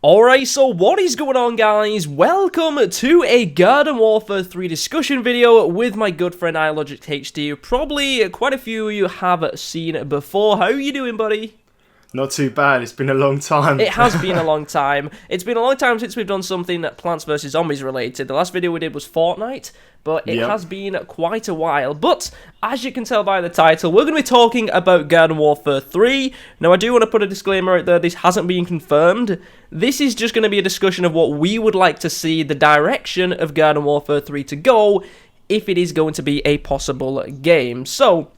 Alright, so what is going on, guys? Welcome to a Garden Warfare 3 discussion video with my good friend iLogicsHD. Probably quite a few of you have seen before. How are you doing, buddy? Not too bad. It's been a long time. It has been a long time. It's been a long time since we've done something Plants vs. Zombies related. The last video we did was Fortnite, but it has been quite a while. But, as you can tell by the title, we're going to be talking about Garden Warfare 3. Now, I do want to put a disclaimer out there. This hasn't been confirmed. This is just going to be a discussion of what we would like to see the direction of Garden Warfare 3 to go, if it is going to be a possible game. So,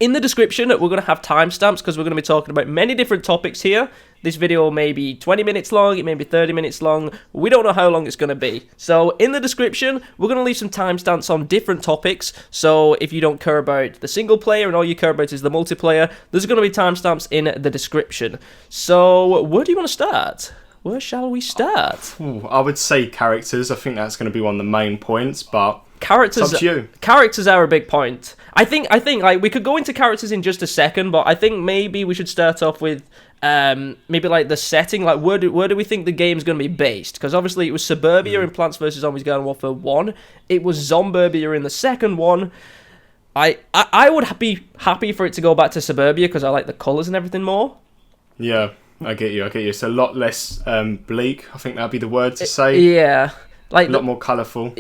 in the description, we're going to have timestamps because we're going to be talking about many different topics here. This video may be 20 minutes long, it may be 30 minutes long. We don't know how long it's going to be. So in the description, we're going to leave some timestamps on different topics. So if you don't care about the single player and all you care about is the multiplayer, there's going to be timestamps in the description. So where do you want to start? Where shall we start? I would say characters. I think that's going to be one of the main points, but characters, it's up to you. Characters are a big point. I think like we could go into characters in just a second, but I think maybe we should start off with maybe like the setting. Like where do we think the game's going to be based? Because obviously it was Suburbia in Plants vs Zombies Garden Warfare 1. It was Zomburbia in the second one. I would be happy for it to go back to Suburbia because I like the colours and everything more. Yeah, I get you. It's a lot less bleak. I think that'd be the word to say. Yeah. Like a lot more colourful.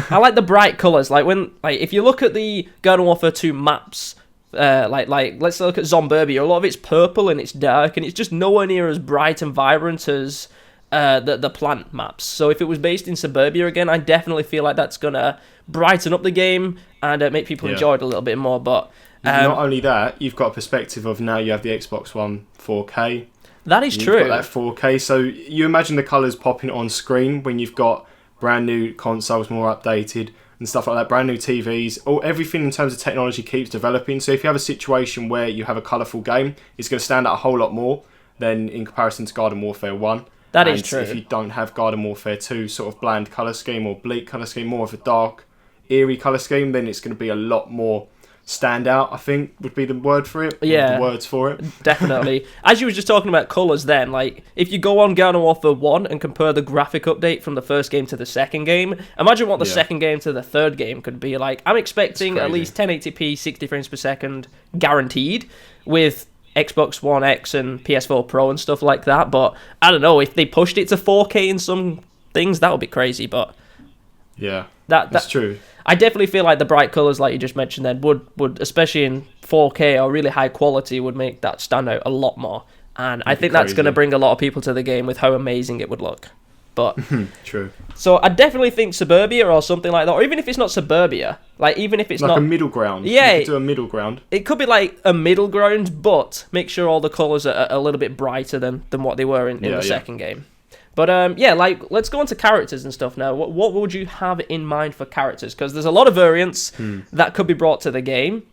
I like the bright colours. Like if you look at the Garden Warfare 2 maps, like let's look at Zomburbia. A lot of it's purple and it's dark, and it's just nowhere near as bright and vibrant as the plant maps. So if it was based in Suburbia again, I definitely feel like that's gonna brighten up the game and make people enjoy it a little bit more. But not only that, you've got a perspective of now you have the Xbox One 4K. That is true. You've got that 4K, so you imagine the colours popping on screen when you've got brand new consoles, more updated and stuff like that, brand new TVs, everything in terms of technology keeps developing. So if you have a situation where you have a colourful game, it's going to stand out a whole lot more than in comparison to Garden Warfare 1. That is true. If you don't have Garden Warfare 2 sort of bland colour scheme or bleak colour scheme, more of a dark, eerie colour scheme, then it's going to be a lot more stand out, I think, would be the word for it. Yeah. The words for it. Definitely. As you were just talking about colours then, like, if you go on Garden Warfare 1 and compare the graphic update from the first game to the second game, imagine what the second game to the third game could be like. I'm expecting at least 1080p, 60 frames per second, guaranteed, with Xbox One X and PS4 Pro and stuff like that, but I don't know, if they pushed it to 4K in some things, that would be crazy, but yeah, that's true. I definitely feel like the bright colours, like you just mentioned then, would especially in 4K or really high quality, would make that stand out a lot more. And I think that's going to bring a lot of people to the game with how amazing it would look. But true. So I definitely think Suburbia or something like that, or even if it's not Suburbia, like even if it's like not a middle ground. Yeah, you could do a middle ground. It could be like a middle ground, but make sure all the colours are a little bit brighter than what they were in the second game. But yeah, like let's go on to characters and stuff now. What would you have in mind for characters? Because there's a lot of variants that could be brought to the game.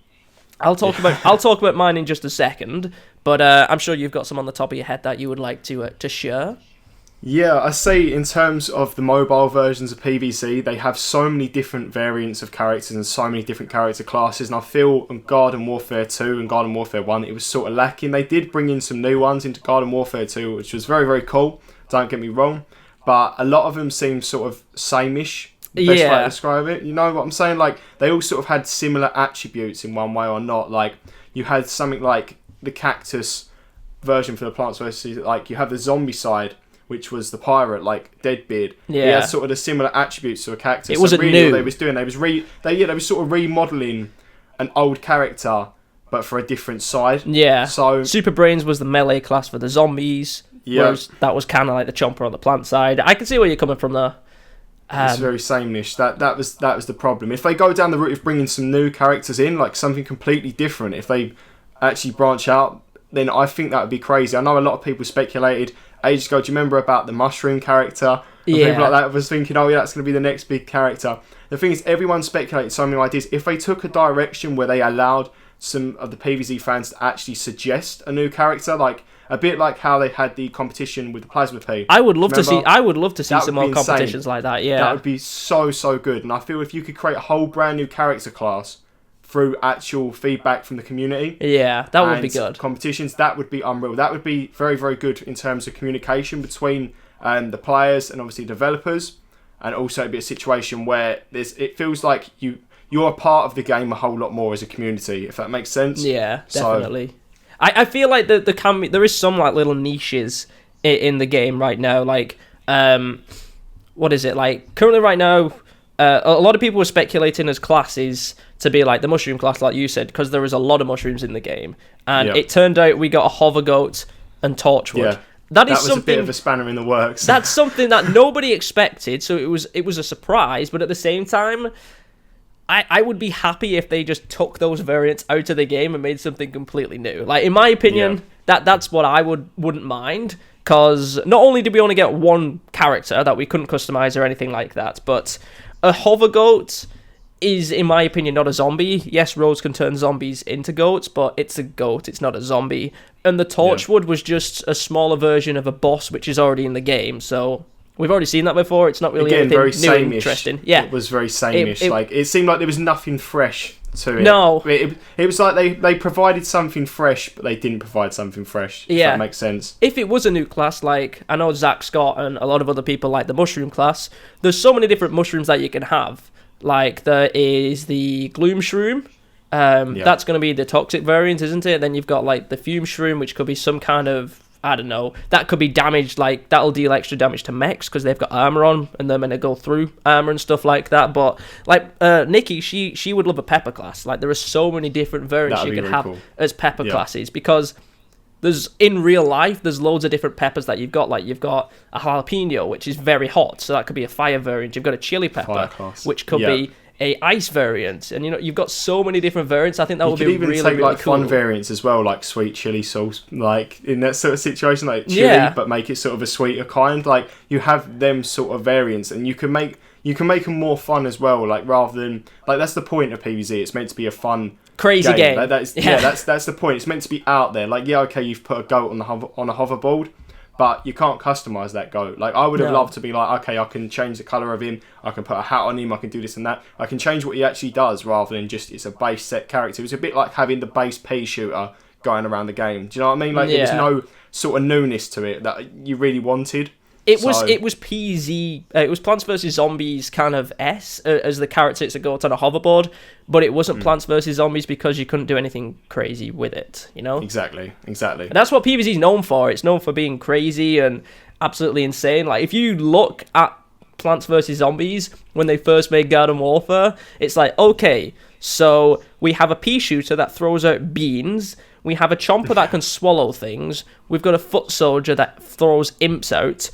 I'll talk about mine in just a second. But I'm sure you've got some on the top of your head that you would like to share. Yeah, I say in terms of the mobile versions of PvZ, they have so many different variants of characters and so many different character classes, and I feel in Garden Warfare 2 and Garden Warfare 1 it was sort of lacking. They did bring in some new ones into Garden Warfare 2, which was very, very cool, don't get me wrong, but a lot of them seem sort of same-ish, best way to describe it. You know what I'm saying? Like, they all sort of had similar attributes in one way or not. Like, you had something like the cactus version for the Plants vs. Like, you have the zombie side, which was the pirate, like Deadbeard. Yeah. He had sort of the similar attributes to a cactus. It wasn't new. All they was doing, they was sort of remodeling an old character, but for a different side. Yeah. So Super Brains was the melee class for the zombies. Yeah. Whereas that was kind of like the chomper on the plant side. I can see where you're coming from there. It's very same-ish. That was the problem. If they go down the route of bringing some new characters in, like something completely different, if they actually branch out, then I think that would be crazy. I know a lot of people speculated ages ago. Do you remember about the mushroom character? And people like that was thinking, oh yeah, that's going to be the next big character. The thing is, everyone speculated so many ideas. If they took a direction where they allowed some of the PvZ fans to actually suggest a new character, like a bit like how they had the competition with the Plasma P. I would love to see some more competitions like that. Yeah, that would be so good. And I feel if you could create a whole brand new character class through actual feedback from the community. Yeah, that would be good. Competitions, that would be unreal. That would be very, very good in terms of communication between the players and obviously developers, and also it'd be a situation where it feels like you're a part of the game a whole lot more as a community, if that makes sense. Yeah, definitely. I feel like there is some like little niches in the game right now. Like, what is it? Like, currently right now, a lot of people were speculating as classes to be like the mushroom class, like you said, because there is a lot of mushrooms in the game. And it turned out we got a hover goat and torchwood. Yeah. That was a bit of a spanner in the works. That's something that nobody expected, so it was a surprise. But at the same time, I would be happy if they just took those variants out of the game and made something completely new. Like, in my opinion, that's what I wouldn't mind, because not only did we only get one character that we couldn't customize or anything like that, but a hover goat is, in my opinion, not a zombie. Yes, rogues can turn zombies into goats, but it's a goat, it's not a zombie. And the torchwood was just a smaller version of a boss which is already in the game, so we've already seen that before. It's not really anything very new and interesting. Yeah, it was very sameish. It seemed like there was nothing fresh to it. No. It was like they provided something fresh, but they didn't provide something fresh, if that makes sense. If it was a new class, like, I know Zach Scott and a lot of other people like the mushroom class, there's so many different mushrooms that you can have. Like, there is the gloom shroom. That's going to be the toxic variant, isn't it? Then you've got, like, the fume shroom, which could be some kind of, I don't know, that could be damaged, like, that'll deal extra damage to mechs because they've got armor on and they're meant to go through armor and stuff like that. But, like, Nikki, she would love a pepper class. Like, there are so many different variants you can have as pepper classes, because in real life, there's loads of different peppers that you've got. Like, you've got a jalapeno, which is very hot, so that could be a fire variant. You've got a chili pepper, which could be a ice variant, and you've got so many different variants. I think that would be really, really cool. You could even take like fun variants as well, like sweet chili sauce, like in that sort of situation, like chili, but make it sort of a sweeter kind. Like, you have them sort of variants, and you can make them more fun as well. Like, rather than, like, that's the point of PvZ. It's meant to be a fun, crazy game. Like, that's the point. It's meant to be out there. Like, okay, you've put a goat on a hoverboard, but you can't customize that goat. Like, I would have loved to be like, okay, I can change the color of him, I can put a hat on him, I can do this and that. I can change what he actually does rather than just it's a base set character. It was a bit like having the base pea shooter going around the game. Do you know what I mean? Like, there was no sort of newness to it that you really wanted. It was PZ. It was Plants vs Zombies kind of as the character. It's a goat on a hoverboard, but it wasn't Plants vs Zombies because you couldn't do anything crazy with it. You know? Exactly. And that's what PvZ is known for. It's known for being crazy and absolutely insane. Like, if you look at Plants vs Zombies when they first made Garden Warfare, it's like, okay, so we have a pea shooter that throws out beans. We have a chomper that can swallow things. We've got a foot soldier that throws imps out.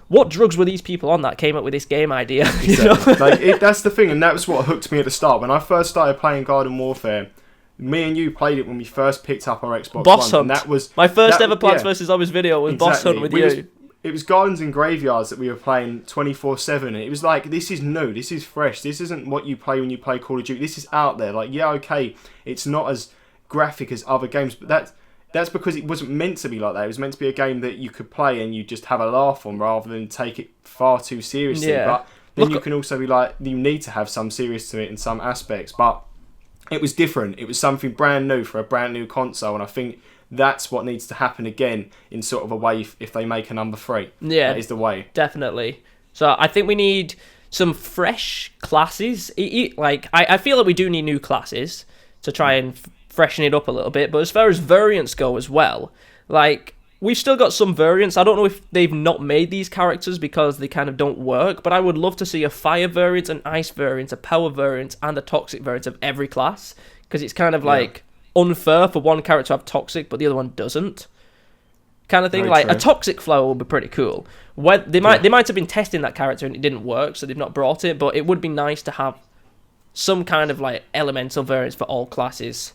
What drugs were these people on that came up with this game idea? Exactly. Like, that's the thing, and that was what hooked me at the start. When I first started playing Garden Warfare, me and you played it when we first picked up our Xbox Boss One. Hunt. And that was my first ever Plants vs Zombies video was Boss Hunt with you. It was Gardens and Graveyards that we were playing 24/7. And it was like, this is new, this is fresh, this isn't what you play when you play Call of Duty. This is out there. Like, yeah, okay, it's not as graphic as other games, but that's because it wasn't meant to be like that. It was meant to be a game that you could play and you just have a laugh on rather than take it far too seriously. Yeah. But then you can also be like, you need to have some serious to it in some aspects. But it was different. It was something brand new for a brand new console, and I think that's what needs to happen again in sort of a way if they make a number 3. Yeah. That is the way. Definitely. So I think we need some fresh classes. Like, I feel like we do need new classes to try and freshen it up a little bit, but as far as variants go as well, like, we've still got some variants. I don't know if they've not made these characters because they kind of don't work, but I would love to see a fire variant, an ice variant, a power variant, and a toxic variant of every class, because it's kind of like unfair for one character to have toxic but the other one doesn't, kind of thing. Very true. A toxic flower would be pretty cool. They might have been testing that character and it didn't work, so they've not brought it, but it would be nice to have some kind of like elemental variants for all classes.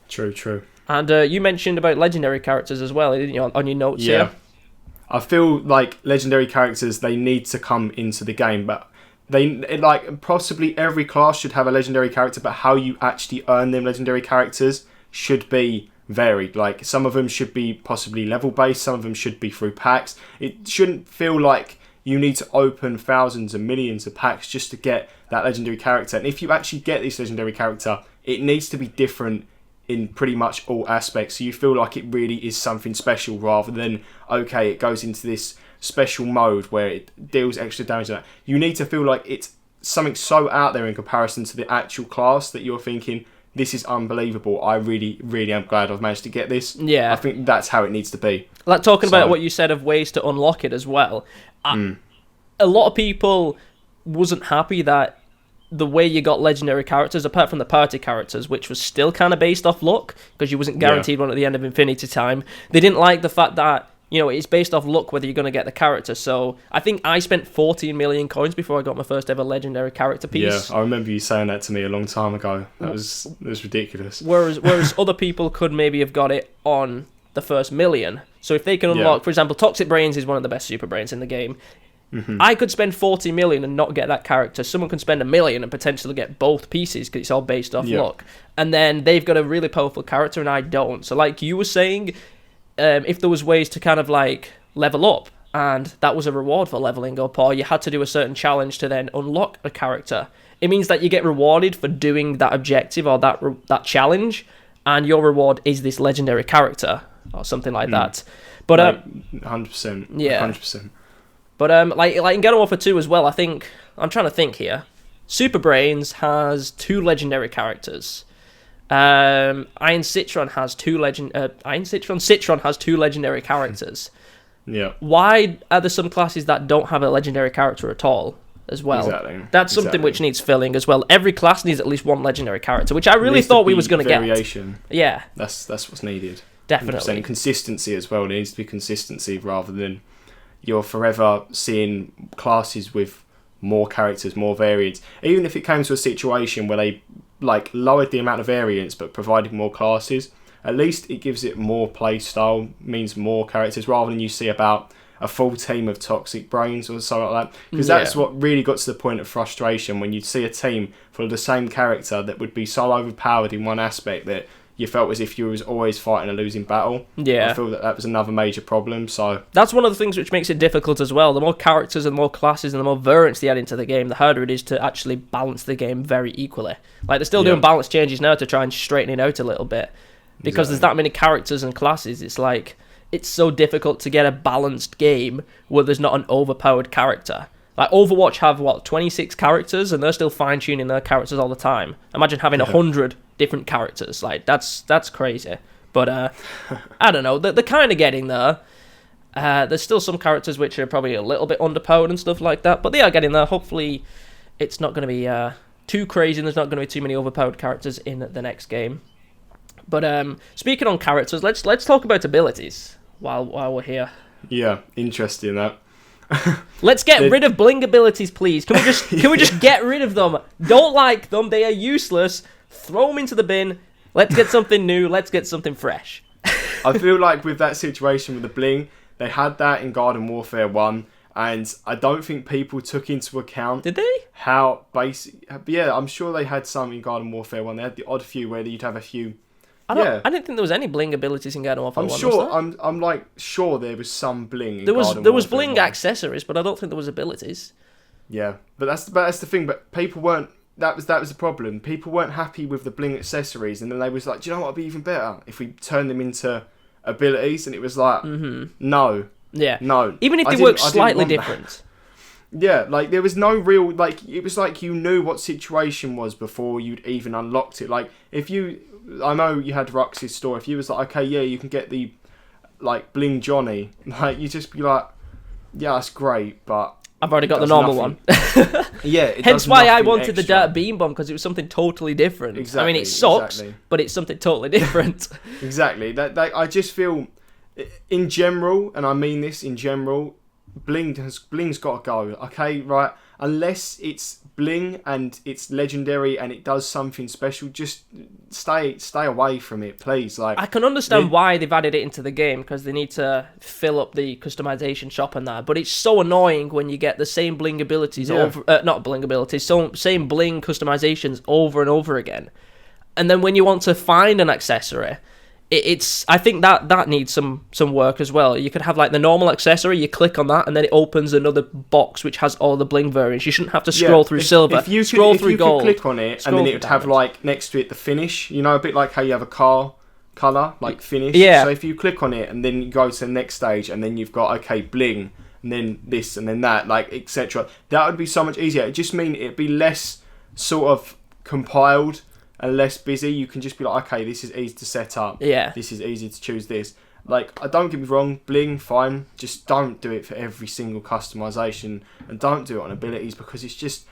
True. And you mentioned about legendary characters as well, didn't you, on your notes here? I feel like legendary characters, they need to come into the game, but possibly every class should have a legendary character, but how you actually earn them legendary characters should be varied. Like, some of them should be possibly level based, some of them should be through packs. It shouldn't feel like you need to open thousands and millions of packs just to get that legendary character. And if you actually get this legendary character, it needs to be different in pretty much all aspects, so you feel like it really is something special rather than, okay, it goes into this special mode where it deals extra damage. You need to feel like it's something so out there in comparison to the actual class that you're thinking, this is unbelievable. I really, really am glad I've managed to get this. Yeah. I think that's how it needs to be. Like, talking about what you said of ways to unlock it as well. A lot of people wasn't happy that the way you got legendary characters, apart from the party characters, which was still kind of based off luck, because you wasn't guaranteed one at the end of Infinity Time. They didn't like the fact that, you know, it's based off luck whether you're going to get the character. So I think I spent 14 million coins before I got my first ever legendary character piece. Yeah, I remember you saying that to me a long time ago. That was ridiculous. Whereas other people could maybe have got it on the first million. So if they can unlock, for example, Toxic Brains is one of the best super brains in the game. I could spend 40 million and not get that character. Someone can spend 1 million and potentially get both pieces because it's all based off luck. And then they've got a really powerful character and I don't. So like you were saying, if there was ways to kind of like level up and that was a reward for leveling up, or you had to do a certain challenge to then unlock a character, it means that you get rewarded for doing that objective or that challenge, and your reward is this legendary character or something like that. But 100%. Yeah. 100%. But like in Garden Warfare 2 as well, I think I'm trying to think here. Super Brains has 2 legendary characters. Iron Citron has 2 Citron has 2 legendary characters. Yeah. Why are there some classes that don't have a legendary character at all as well? Exactly. That's something which needs filling as well. Every class needs at least one legendary character, which I really thought we was going to get. Variation. Yeah. That's what's needed. Definitely. And consistency as well. There needs to be consistency rather than you're forever seeing classes with more characters, more variants. Even if it came to a situation where they like lowered the amount of variants but provided more classes, at least it gives it more play style, means more characters, rather than you see about a full team of Toxic Brains or something like that. Because that's what really got to the point of frustration, when you'd see a team full of the same character that would be so overpowered in one aspect that you felt as if you was always fighting a losing battle. Yeah. I feel that was another major problem. So that's one of the things which makes it difficult as well. The more characters and the more classes and the more variants they add into the game, the harder it is to actually balance the game very equally. Like, they're still doing balance changes now to try and straighten it out a little bit. Because there's that many characters and classes, it's like, it's so difficult to get a balanced game where there's not an overpowered character. Like, Overwatch have, 26 characters, and they're still fine-tuning their characters all the time. Imagine having 100 different characters. Like, that's crazy. But, I don't know. They're kind of getting there. There's still some characters which are probably a little bit underpowered and stuff like that, but they are getting there. Hopefully, it's not going to be too crazy, and there's not going to be too many overpowered characters in the next game. But, speaking on characters, let's talk about abilities while we're here. Yeah, interesting, that. Let's get rid of bling abilities, please. Can we just get rid of them? Don't like them. They are useless. Throw them into the bin. Let's get something new. Let's get something fresh. I feel like with that situation with the bling, they had that in Garden Warfare 1, and I don't think people took into account. Did they? How basic? Yeah, I'm sure they had some in Garden Warfare 1. They had the odd few where you'd have a few. I didn't think there was any bling abilities in Garden Warfare 1. I'm sure. I'm like sure there was some bling. There was bling accessories, but I don't think there was abilities. Yeah, but that's the thing. But people weren't. That was the problem. People weren't happy with the bling accessories, and then they was like, "Do you know what would be even better if we turn them into abilities?" And it was like, no, no. Even if they work slightly different. Yeah, like there was no real, like, it was like you knew what situation was before you'd even unlocked it. Like, I know you had Rux's store. If you was like, okay, yeah, you can get the, like, Bling Johnny, like, you just be like, yeah, that's great, but I've already got the normal one. Yeah, hence why I wanted the Dirt Beam Bomb, because it was something totally different. Exactly. I mean, it sucks, but it's something totally different. Exactly. That I just feel, in general, and I mean this in general, Bling's got to go. Okay, right? Unless it's bling and it's legendary and it does something special, just stay away from it, please. Like, I can understand why they've added it into the game, because they need to fill up the customization shop and that. But it's so annoying when you get the same bling abilities not bling abilities, same bling customizations over and over again. And then when you want to find an accessory, I think that needs some work as well. You could have like the normal accessory, you click on that, and then it opens another box which has all the bling variants. You shouldn't have to scroll through silver. If you could click on it, and then it would have like next to it the finish. You know, a bit like how you have a car colour, like finish. Yeah. So if you click on it and then you go to the next stage, and then you've got bling, and and then this and then that, like, etc. That would be so much easier. It just mean it'd be less sort of compiled and less busy. You can just be like, okay, this is easy to set up. Yeah. This is easy to choose this. Like, I don't get me wrong, bling, fine. Just don't do it for every single customization, and don't do it on abilities, because it's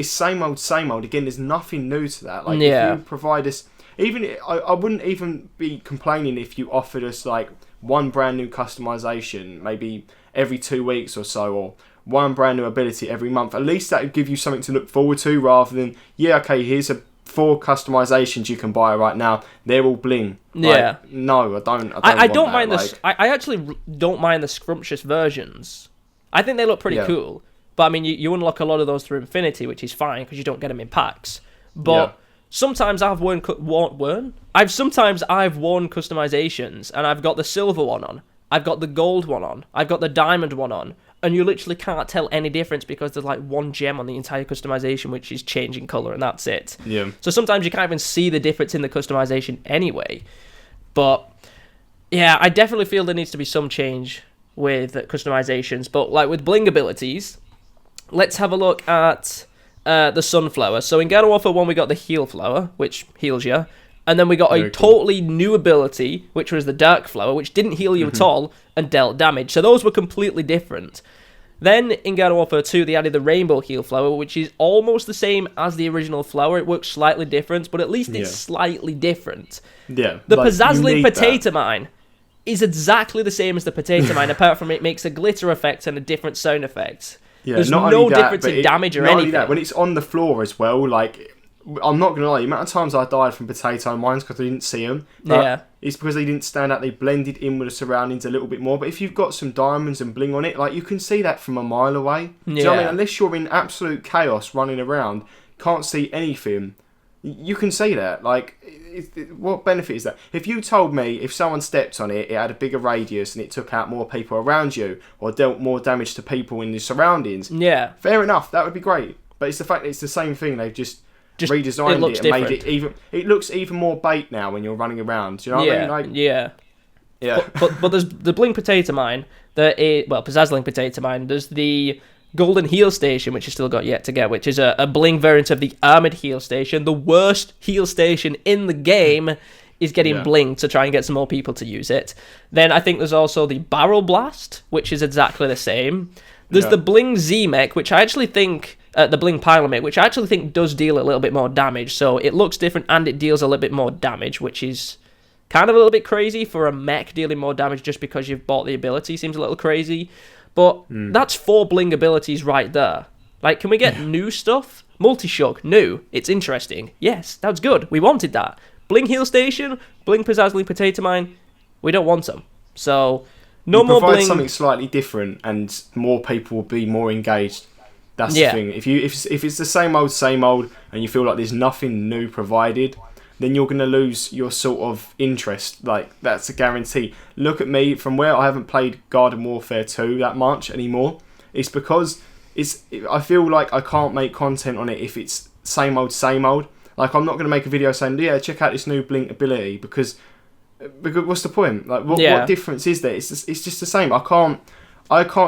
same old, same old. Again, there's nothing new to that. Like, if you provide us, even I wouldn't even be complaining if you offered us like one brand new customization, maybe every 2 weeks or so, or one brand new ability every month. At least that would give you something to look forward to, rather than, yeah, okay, here's 4 customizations you can buy right now. They're all bling. Yeah. Like, no, I don't. I don't mind I actually don't mind the scrumptious versions. I think they look pretty cool. But I mean, you unlock a lot of those through Infinity, which is fine because you don't get them in packs. But sometimes I've worn customizations, and I've got the silver one on, I've got the gold one on, I've got the diamond one on, and you literally can't tell any difference because there's like one gem on the entire customization which is changing color, and that's it. Yeah. So sometimes you can't even see the difference in the customization anyway. But yeah, I definitely feel there needs to be some change with customizations. But like with bling abilities, let's have a look at the Sunflower. So in Garden Warfare 1, we got the Heal Flower, which heals you. And then we got a totally new ability, which was the Dark Flower, which didn't heal you at all and dealt damage. So those were completely different. Then in Garden Warfare 2, they added the Rainbow Heal Flower, which is almost the same as the original flower. It works slightly different, but at least it's slightly different. Yeah. The Pizzazling Potato Mine is exactly the same as the Potato Mine, apart from it makes a glitter effect and a different sound effect. Yeah, there's no difference in damage or anything. Not only that, when it's on the floor as well, like, I'm not going to lie, the amount of times I died from potato mines because I didn't see them. Yeah. It's because they didn't stand out, they blended in with the surroundings a little bit more. But if you've got some diamonds and bling on it, like, you can see that from a mile away. Do you know what I mean? Unless you're in absolute chaos running around, can't see anything, you can see that. Like, what benefit is that? If you told me if someone stepped on it, it had a bigger radius and it took out more people around you, or dealt more damage to people in the surroundings, fair enough, that would be great. But it's the fact that it's the same thing, they've just redesigned it and different. made it even. It looks even more bait now when you're running around. Do you know what I mean? Like, yeah. But there's the Bling Potato Mine. Pizzazling Potato Mine. There's the Golden Heal Station, which you still got yet to get, which is a bling variant of the Armored Heal Station. The worst heal station in the game is getting bling to try and get some more people to use it. Then I think there's also the Barrel Blast, which is exactly the same. There's the Bling Z-Mech, which I actually think... the Bling Pylomech, which I actually think does deal a little bit more damage. So it looks different and it deals a little bit more damage, which is kind of a little bit crazy for a mech dealing more damage just because you've bought the ability. Seems a little crazy. But that's 4 bling abilities right there. Like, can we get new stuff? Multi-Shock, new. It's interesting. Yes, that's good. We wanted that. Bling Heal Station, Bling Pizzazling Potato Mine, we don't want them. So, no more bling. Provide something slightly different and more people will be more engaged. That's the thing. If it's the same old, and you feel like there's nothing new provided, then you're going to lose your sort of interest. Like, that's a guarantee. Look at me, from where I haven't played Garden Warfare 2 that much anymore, it's because I feel like I can't make content on it if it's same old. Like, I'm not going to make a video saying, check out this new Blink ability, because what's the point? Like, what difference is there? It's just the same. I can't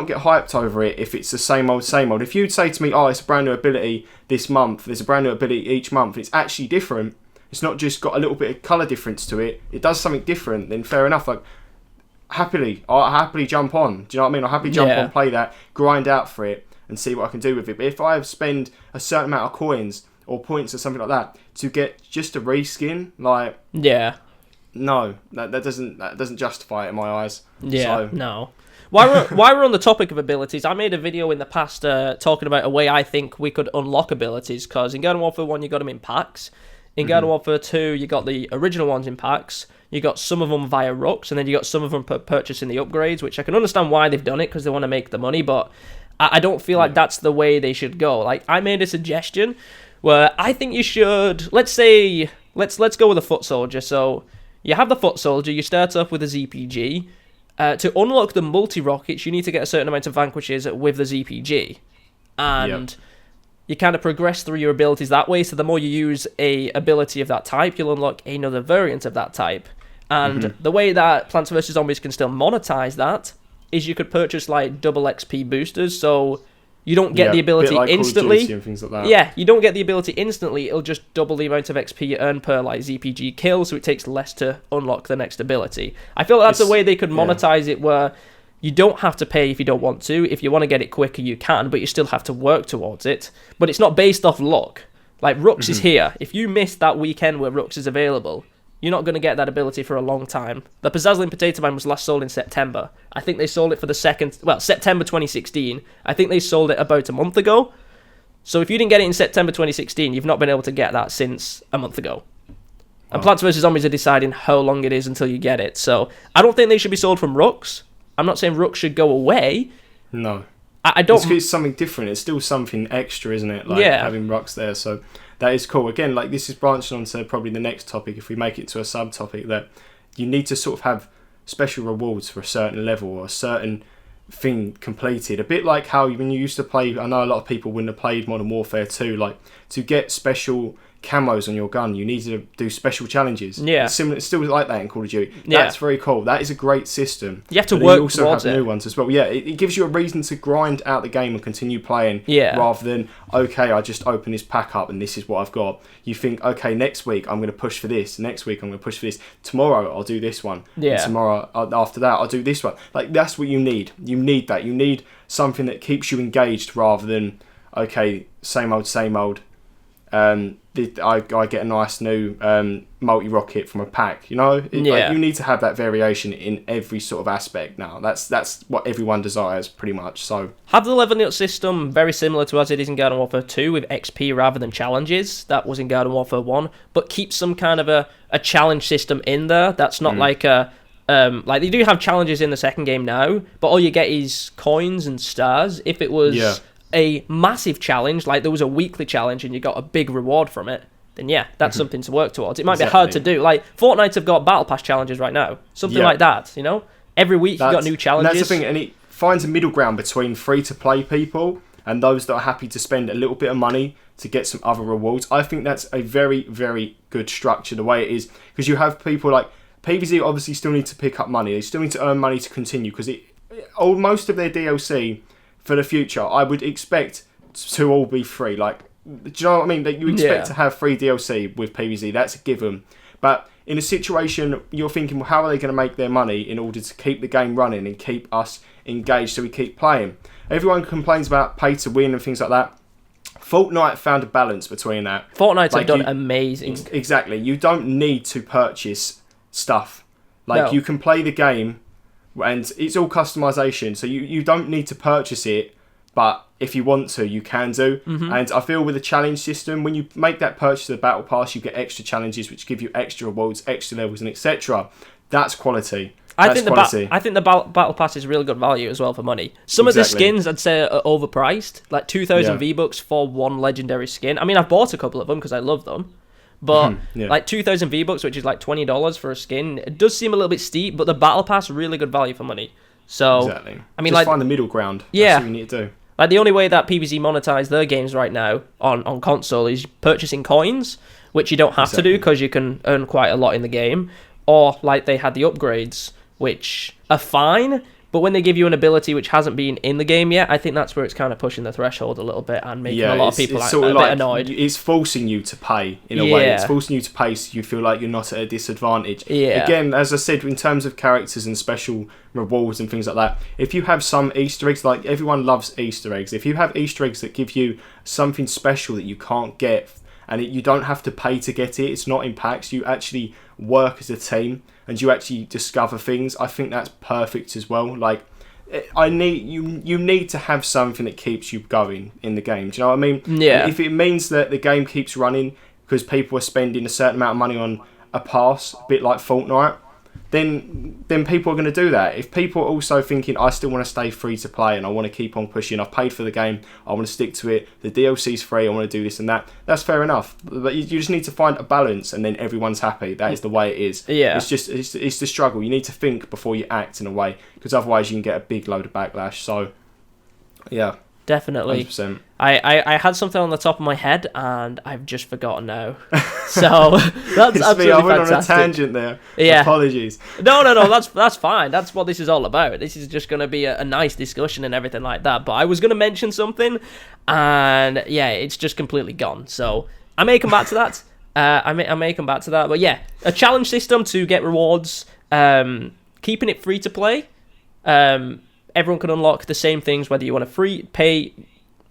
get hyped over it if it's the same old. If you'd say to me, it's a brand new ability this month, there's a brand new ability each month, and it's actually different, it's not just got a little bit of colour difference to it, it does something different, then fair enough. Like, I'll happily jump on. Do you know what I mean? I'll happily jump on, play that, grind out for it, and see what I can do with it. But if I spend a certain amount of coins or points or something like that to get just a reskin, like... Yeah. No, that doesn't justify it in my eyes. Yeah, no. While we're on the topic of abilities, I made a video in the past talking about a way I think we could unlock abilities, because in Garden Warfare 1 you got them in packs, in Garden Warfare 2 you got the original ones in packs, you got some of them via Rux, and then you got some of them purchasing the upgrades, which I can understand why they've done it, because they want to make the money, but I don't feel like that's the way they should go. Like, I made a suggestion where I think you should, let's go with a Foot Soldier. So you have the Foot Soldier, you start off with a ZPG. To unlock the multi-rockets, you need to get a certain amount of vanquishes with the ZPG. And you kind of progress through your abilities that way, so the more you use a ability of that type, you'll unlock another variant of that type. And the way that Plants vs. Zombies can still monetize that is you could purchase like double XP boosters, so you don't get the ability like instantly. Call of Duty and things like that. Yeah, you don't get the ability instantly. It'll just double the amount of XP you earn per like ZPG kill, so it takes less to unlock the next ability. I feel like that's a way they could monetize it, where you don't have to pay if you don't want to. If you want to get it quicker, you can, but you still have to work towards it. But it's not based off luck. Like, Rux is here. If you miss that weekend where Rux is available, you're not going to get that ability for a long time. The Pizzazzling Potato Man was last sold in September. I think they sold it for September 2016. I think they sold it about a month ago. So if you didn't get it in September 2016, you've not been able to get that since a month ago. And Plants vs. Zombies are deciding how long it is until you get it. So I don't think they should be sold from Rux. I'm not saying Rux should go away. No. I don't... It's something different. It's still something extra, isn't it? Like having Rux there. So that is cool. Again, like, this is branching on to probably the next topic, if we make it to a subtopic, that you need to sort of have special rewards for a certain level or a certain thing completed. A bit like how when you used to play, I know a lot of people wouldn't have played Modern Warfare 2, like, to get special camos on your gun, you need to do special challenges. Yeah. It's still like that in Call of Duty. That's very cool. That is a great system. You have to work towards it. You also have new ones as well. Yeah, it gives you a reason to grind out the game and continue playing, rather than, okay, I just open this pack up and this is what I've got. You think, okay, next week I'm going to push for this. Next week I'm going to push for this. Tomorrow I'll do this one. Yeah. And tomorrow, after that, I'll do this one. Like, that's what you need. You need that. You need something that keeps you engaged rather than, okay, same old. I get a nice new multi-rocket from a pack, you know? Like, you need to have that variation in every sort of aspect now. That's what everyone desires, pretty much. So have the leveling up system very similar to as it is in Garden Warfare 2, with XP rather than challenges. That was in Garden Warfare 1, but keep some kind of a challenge system in there. That's not like a... like, they do have challenges in the second game now, but all you get is coins and stars. If it was... a massive challenge, like there was a weekly challenge and you got a big reward from it, then that's something to work towards. It might be hard to do. Like, Fortnite have got Battle Pass challenges right now. Something like that, you know? Every week you got new challenges. That's the thing, and it finds a middle ground between free-to-play people and those that are happy to spend a little bit of money to get some other rewards. I think that's a very, very good structure, the way it is, because you have people like... PvZ obviously still need to pick up money. They still need to earn money to continue, because most of their DLC... for the future, I would expect to all be free. Like, do you know what I mean? That you expect to have free DLC with PvZ. That's a given. But in a situation, you're thinking, well, how are they going to make their money in order to keep the game running and keep us engaged so we keep playing? Everyone complains about pay to win and things like that. Fortnite found a balance between that. Fortnite have done amazing. Exactly. You don't need to purchase stuff. Like, you can play the game... and it's all customization, so you don't need to purchase it, but if you want to, you can do. And I feel with the challenge system, when you make that purchase of the Battle Pass, you get extra challenges which give you extra rewards, extra levels, and etc. That's quality. I think the Battle Pass is really good value as well for money. Some of the skins I'd say are overpriced, like 2,000 V-Bucks for one legendary skin. I mean, I've bought a couple of them because I love them. But like 2,000 V-Bucks, which is like $20 for a skin, it does seem a little bit steep, but the Battle Pass, really good value for money. So, I mean, just find the middle ground. That's what you need to do. Like, the only way that PvZ monetize their games right now on console is purchasing coins, which you don't have to do because you can earn quite a lot in the game. Or, like, they had the upgrades, which are fine, but when they give you an ability which hasn't been in the game yet, I think that's where it's kind of pushing the threshold a little bit and making a lot of people a bit annoyed. It's forcing you to pay, in a way. It's forcing you to pay so you feel like you're not at a disadvantage. Again, as I said, in terms of characters and special rewards and things like that, if you have some Easter eggs, like everyone loves Easter eggs, if you have Easter eggs that give you something special that you can't get, and you don't have to pay to get it, it's not in packs, you actually work as a team and you actually discover things, I think that's perfect as well. Like, you need to have something that keeps you going in the game. Do you know what I mean? Yeah. If it means that the game keeps running because people are spending a certain amount of money on a pass, a bit like Fortnite, then people are going to do that. If people are also thinking, I still want to stay free to play and I want to keep on pushing, I've paid for the game, I want to stick to it, the DLC's free, I want to do this and that, that's fair enough. But you just need to find a balance and then everyone's happy. That is the way it is. Yeah. It's the struggle. You need to think before you act in a way, because otherwise you can get a big load of backlash. So, yeah. definitely. 100%. I had something on the top of my head and I've just forgotten now. So that's absolutely I went fantastic. on a tangent there. Yeah. Apologies. No, that's fine. That's what this is all about. This is just going to be a nice discussion and everything like that. But I was going to mention something, and yeah, it's just completely gone. So I may come back to that. I may come back to that. But yeah, a challenge system to get rewards. Keeping it free to play. Everyone can unlock the same things, whether you want to pay.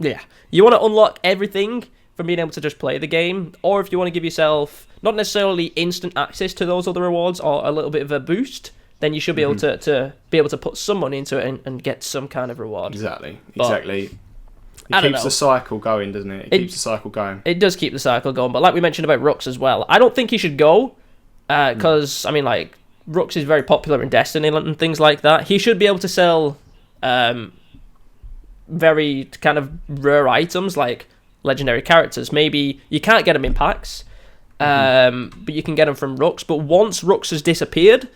Yeah, you want to unlock everything from being able to just play the game, or if you want to give yourself not necessarily instant access to those other rewards or a little bit of a boost, then you should be able to put some money into it and get some kind of reward. Exactly. It I don't keeps know. the cycle going, doesn't it? It keeps the cycle going. It does keep the cycle going, but like we mentioned about Rux as well, I don't think he should go, because, I mean, like, Rux is very popular in Destiny and things like that. He should be able to sell very kind of rare items like legendary characters. Maybe you can't get them in packs, but you can get them from Rux. But once Rux has disappeared,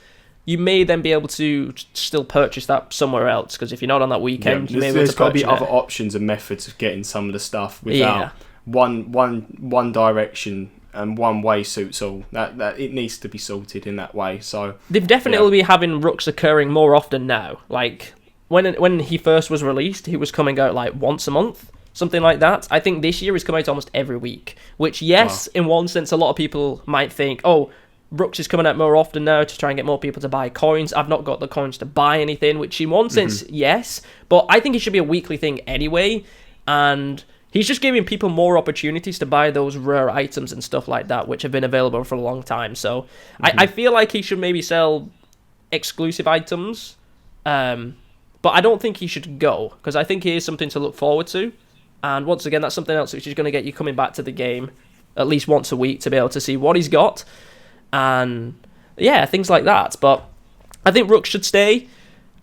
you may then be able to still purchase that somewhere else, because if you're not on that weekend, you may be able to got to be purchase other options and methods of getting some of the stuff without one direction and one way suits all. That it needs to be sorted in that way. So they've definitely been having Rux occurring more often now. Like when he first was released, he was coming out like once a month, something like that. I think this year he's come out almost every week, which, yes, in one sense, a lot of people might think, oh, Rux is coming out more often now to try and get more people to buy coins. I've not got the coins to buy anything, which in one sense, yes, but I think it should be a weekly thing anyway, and he's just giving people more opportunities to buy those rare items and stuff like that, which have been available for a long time. So I feel like he should maybe sell exclusive items, but I don't think he should go, because I think he is something to look forward to. And once again, that's something else which is going to get you coming back to the game at least once a week to be able to see what he's got. And yeah, things like that. But I think Rux should stay.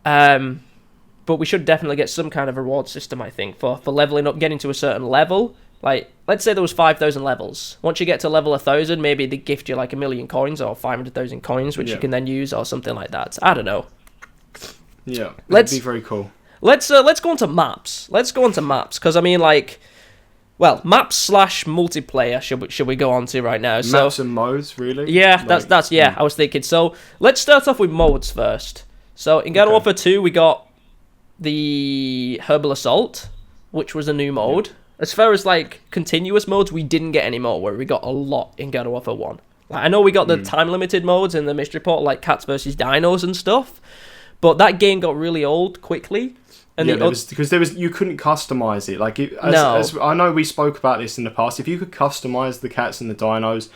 But we should definitely get some kind of reward system, I think, for leveling up, getting to a certain level. Like, let's say there was 5,000 levels. Once you get to level 1,000, maybe they gift you like 1,000,000 coins or 500,000 coins, which you can then use or something like that. I don't know. Yeah, that'd be very cool. Let's go on to maps. Because I mean, like, well, maps / multiplayer should we go on to right now? So, maps and modes, really? Yeah, that's I was thinking. So let's start off with modes first. So in Garden Warfare 2, we got the Herbal Assault, which was a new mode. Yeah. As far as like continuous modes, we didn't get any more, where we got a lot in Garden Warfare 1. Like, I know we got the time limited modes in the Mystery Report, like Cats versus Dinos and stuff. But that game got really old quickly. And because you couldn't customize it. Like, as I know we spoke about this in the past. If you could customize the cats and the dinos,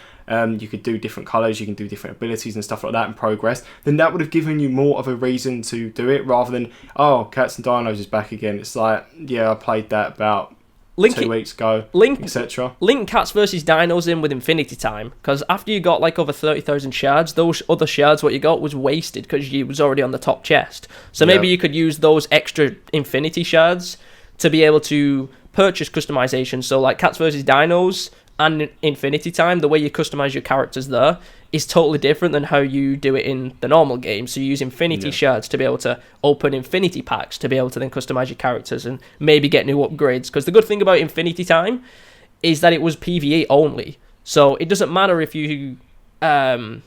you could do different colors, you can do different abilities and stuff like that, and progress. Then that would have given you more of a reason to do it, rather than, oh, Cats and Dinos is back again. It's like, yeah, I played that about 2 weeks ago, etc. Link Cats versus Dinos in with Infinity Time, because after you got like over 30,000 shards, those other shards what you got was wasted because you was already on the top chest. So maybe you could use those extra Infinity shards to be able to purchase customization. So like Cats versus Dinos and Infinity Time, the way you customize your characters there is totally different than how you do it in the normal game. So you use Infinity shards to be able to open Infinity packs to be able to then customize your characters and maybe get new upgrades. Because the good thing about Infinity Time is that it was PvE only. So it doesn't matter if you I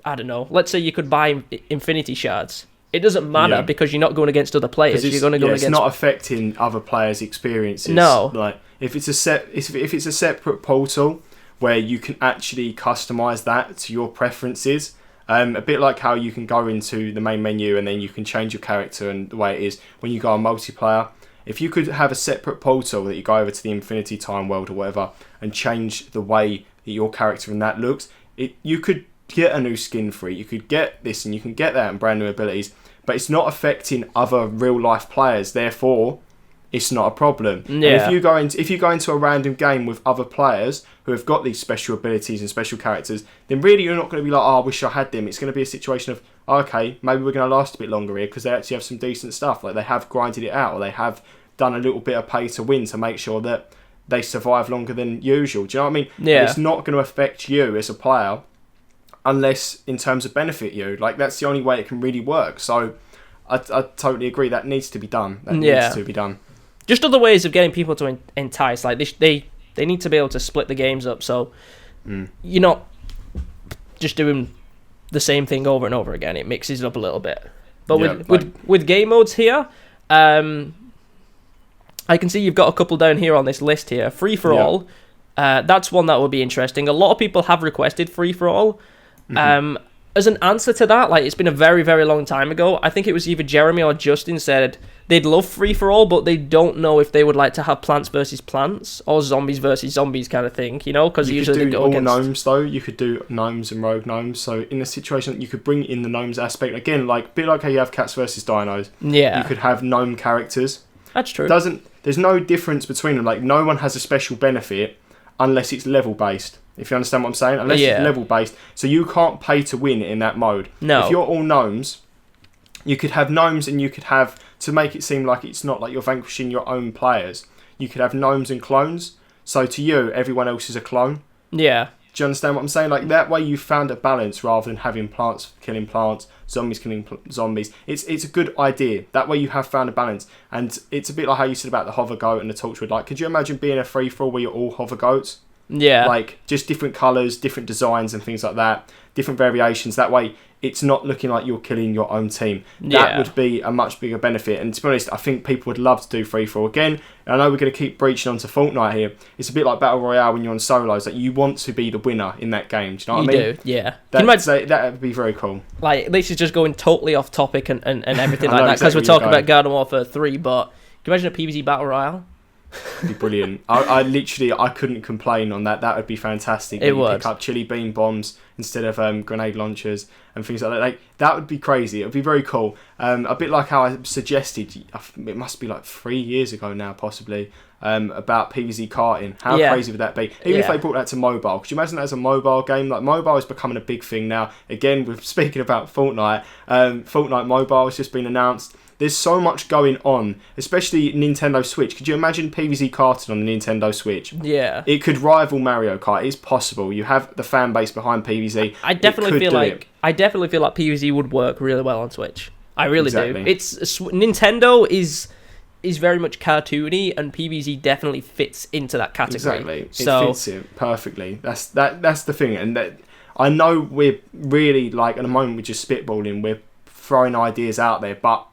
don't know, let's say you could buy Infinity shards. It doesn't matter because you're not going against other players. You're going to go against. It's not affecting other players' experiences. No, like if it's a separate portal where you can actually customize that to your preferences, a bit like how you can go into the main menu and then you can change your character and the way it is when you go on multiplayer. If you could have a separate portal that you go over to the Infinity Time world or whatever and change the way that your character in that looks, you could get a new skin for it. You could get this and you can get that and brand new abilities, but it's not affecting other real life players. Therefore, it's not a problem. Yeah. And if you go into a random game with other players who have got these special abilities and special characters, then really you're not going to be like, oh, I wish I had them. It's going to be a situation of, oh, okay, maybe we're going to last a bit longer here because they actually have some decent stuff. Like they have grinded it out, or they have done a little bit of pay to win to make sure that they survive longer than usual. Do you know what I mean? Yeah. It's not going to affect you as a player unless in terms of benefit you. Like that's the only way it can really work. So I totally agree. That needs to be done. That needs to be done. Just other ways of getting people to entice. Like they need to be able to split the games up, so you're not just doing the same thing over and over again. It mixes it up a little bit. But with game modes here, I can see you've got a couple down here on this list here. Free for all. That's one that would be interesting. A lot of people have requested free for all. As an answer to that, like, it's been a very, very long time ago. I think it was either Jeremy or Justin said they'd love free for all, but they don't know if they would like to have Plants versus Plants or Zombies versus Zombies kind of thing, you know? Because usually they go against gnomes, though. You could do gnomes and rogue gnomes. So in a situation, you could bring in the gnomes aspect again, like a bit like how you have cats versus dinos. Yeah, you could have gnome characters. That's true. There's no difference between them. Like, no one has a special benefit unless it's level based. If you understand what I'm saying, unless it's level based, so you can't pay to win in that mode. No. If you're all gnomes, you could have gnomes, and you could have, to make it seem like it's not like you're vanquishing your own players, you could have gnomes and clones. So to you, everyone else is a clone. Yeah. Do you understand what I'm saying? Like, that way you found a balance rather than having plants killing plants, zombies killing zombies. It's a good idea. That way you have found a balance. And it's a bit like how you said about the hover goat and the torchwood. Like, could you imagine being a free-for-all where you're all hover goats? Yeah. Like, just different colours, different designs and things like that. Different variations. That way, it's not looking like you're killing your own team. That would be a much bigger benefit. And to be honest, I think people would love to do free-for-all. Again, I know we're going to keep breaching onto Fortnite here. It's a bit like Battle Royale when you're on solos. Like, you want to be the winner in that game. Do you know what I mean? You do, yeah. That would be very cool. Like, this is just going totally off topic and everything like that, because we're talking about Garden Warfare 3, but can you imagine a PvZ Battle Royale? It'd be brilliant. I literally couldn't complain on that. That would be fantastic. It would. Pick up chili bean bombs instead of grenade launchers and things like that. Like, that would be crazy. It would be very cool. A bit like how I suggested, it must be like 3 years ago now, possibly, about PvZ karting. How crazy would that be? Even if they brought that to mobile. Could you imagine that as a mobile game? Like, mobile is becoming a big thing now. Again, we're speaking about Fortnite. Fortnite Mobile has just been announced. There's so much going on, especially Nintendo Switch. Could you imagine PvZ karting on the Nintendo Switch? Yeah. It could rival Mario Kart. It's possible. You have the fan base behind PvZ. I definitely feel like PvZ would work really well on Switch. I really do. Nintendo is very much cartoony, and PvZ definitely fits into that category. Exactly. It fits it perfectly. That's the thing. And that, I know we're really, like, at the moment we're just spitballing. We're throwing ideas out there, but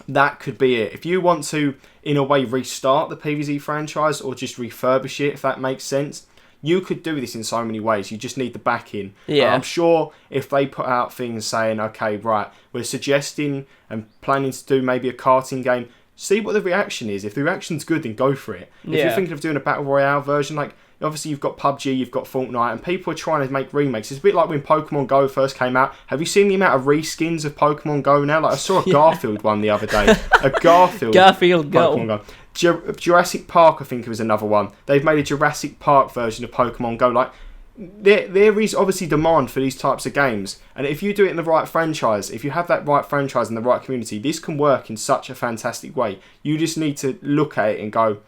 that could be it. If you want to, in a way, restart the PvZ franchise or just refurbish it, if that makes sense, you could do this in so many ways. You just need the backing. Yeah. I'm sure if they put out things saying, okay, right, we're suggesting and planning to do maybe a karting game, see what the reaction is. If the reaction's good, then go for it. If you're thinking of doing a Battle Royale version, like, obviously you've got PUBG, you've got Fortnite, and people are trying to make remakes. It's a bit like when Pokemon Go first came out. Have you seen the amount of reskins of Pokemon Go now? Like, I saw a Garfield one the other day. A Garfield Go. Pokemon Go. Jurassic Park, I think it was another one. They've made a Jurassic Park version of Pokemon Go. Like, there is obviously demand for these types of games, and if you do it in the right franchise, if you have that right franchise and the right community, this can work in such a fantastic way. You just need to look at it and go,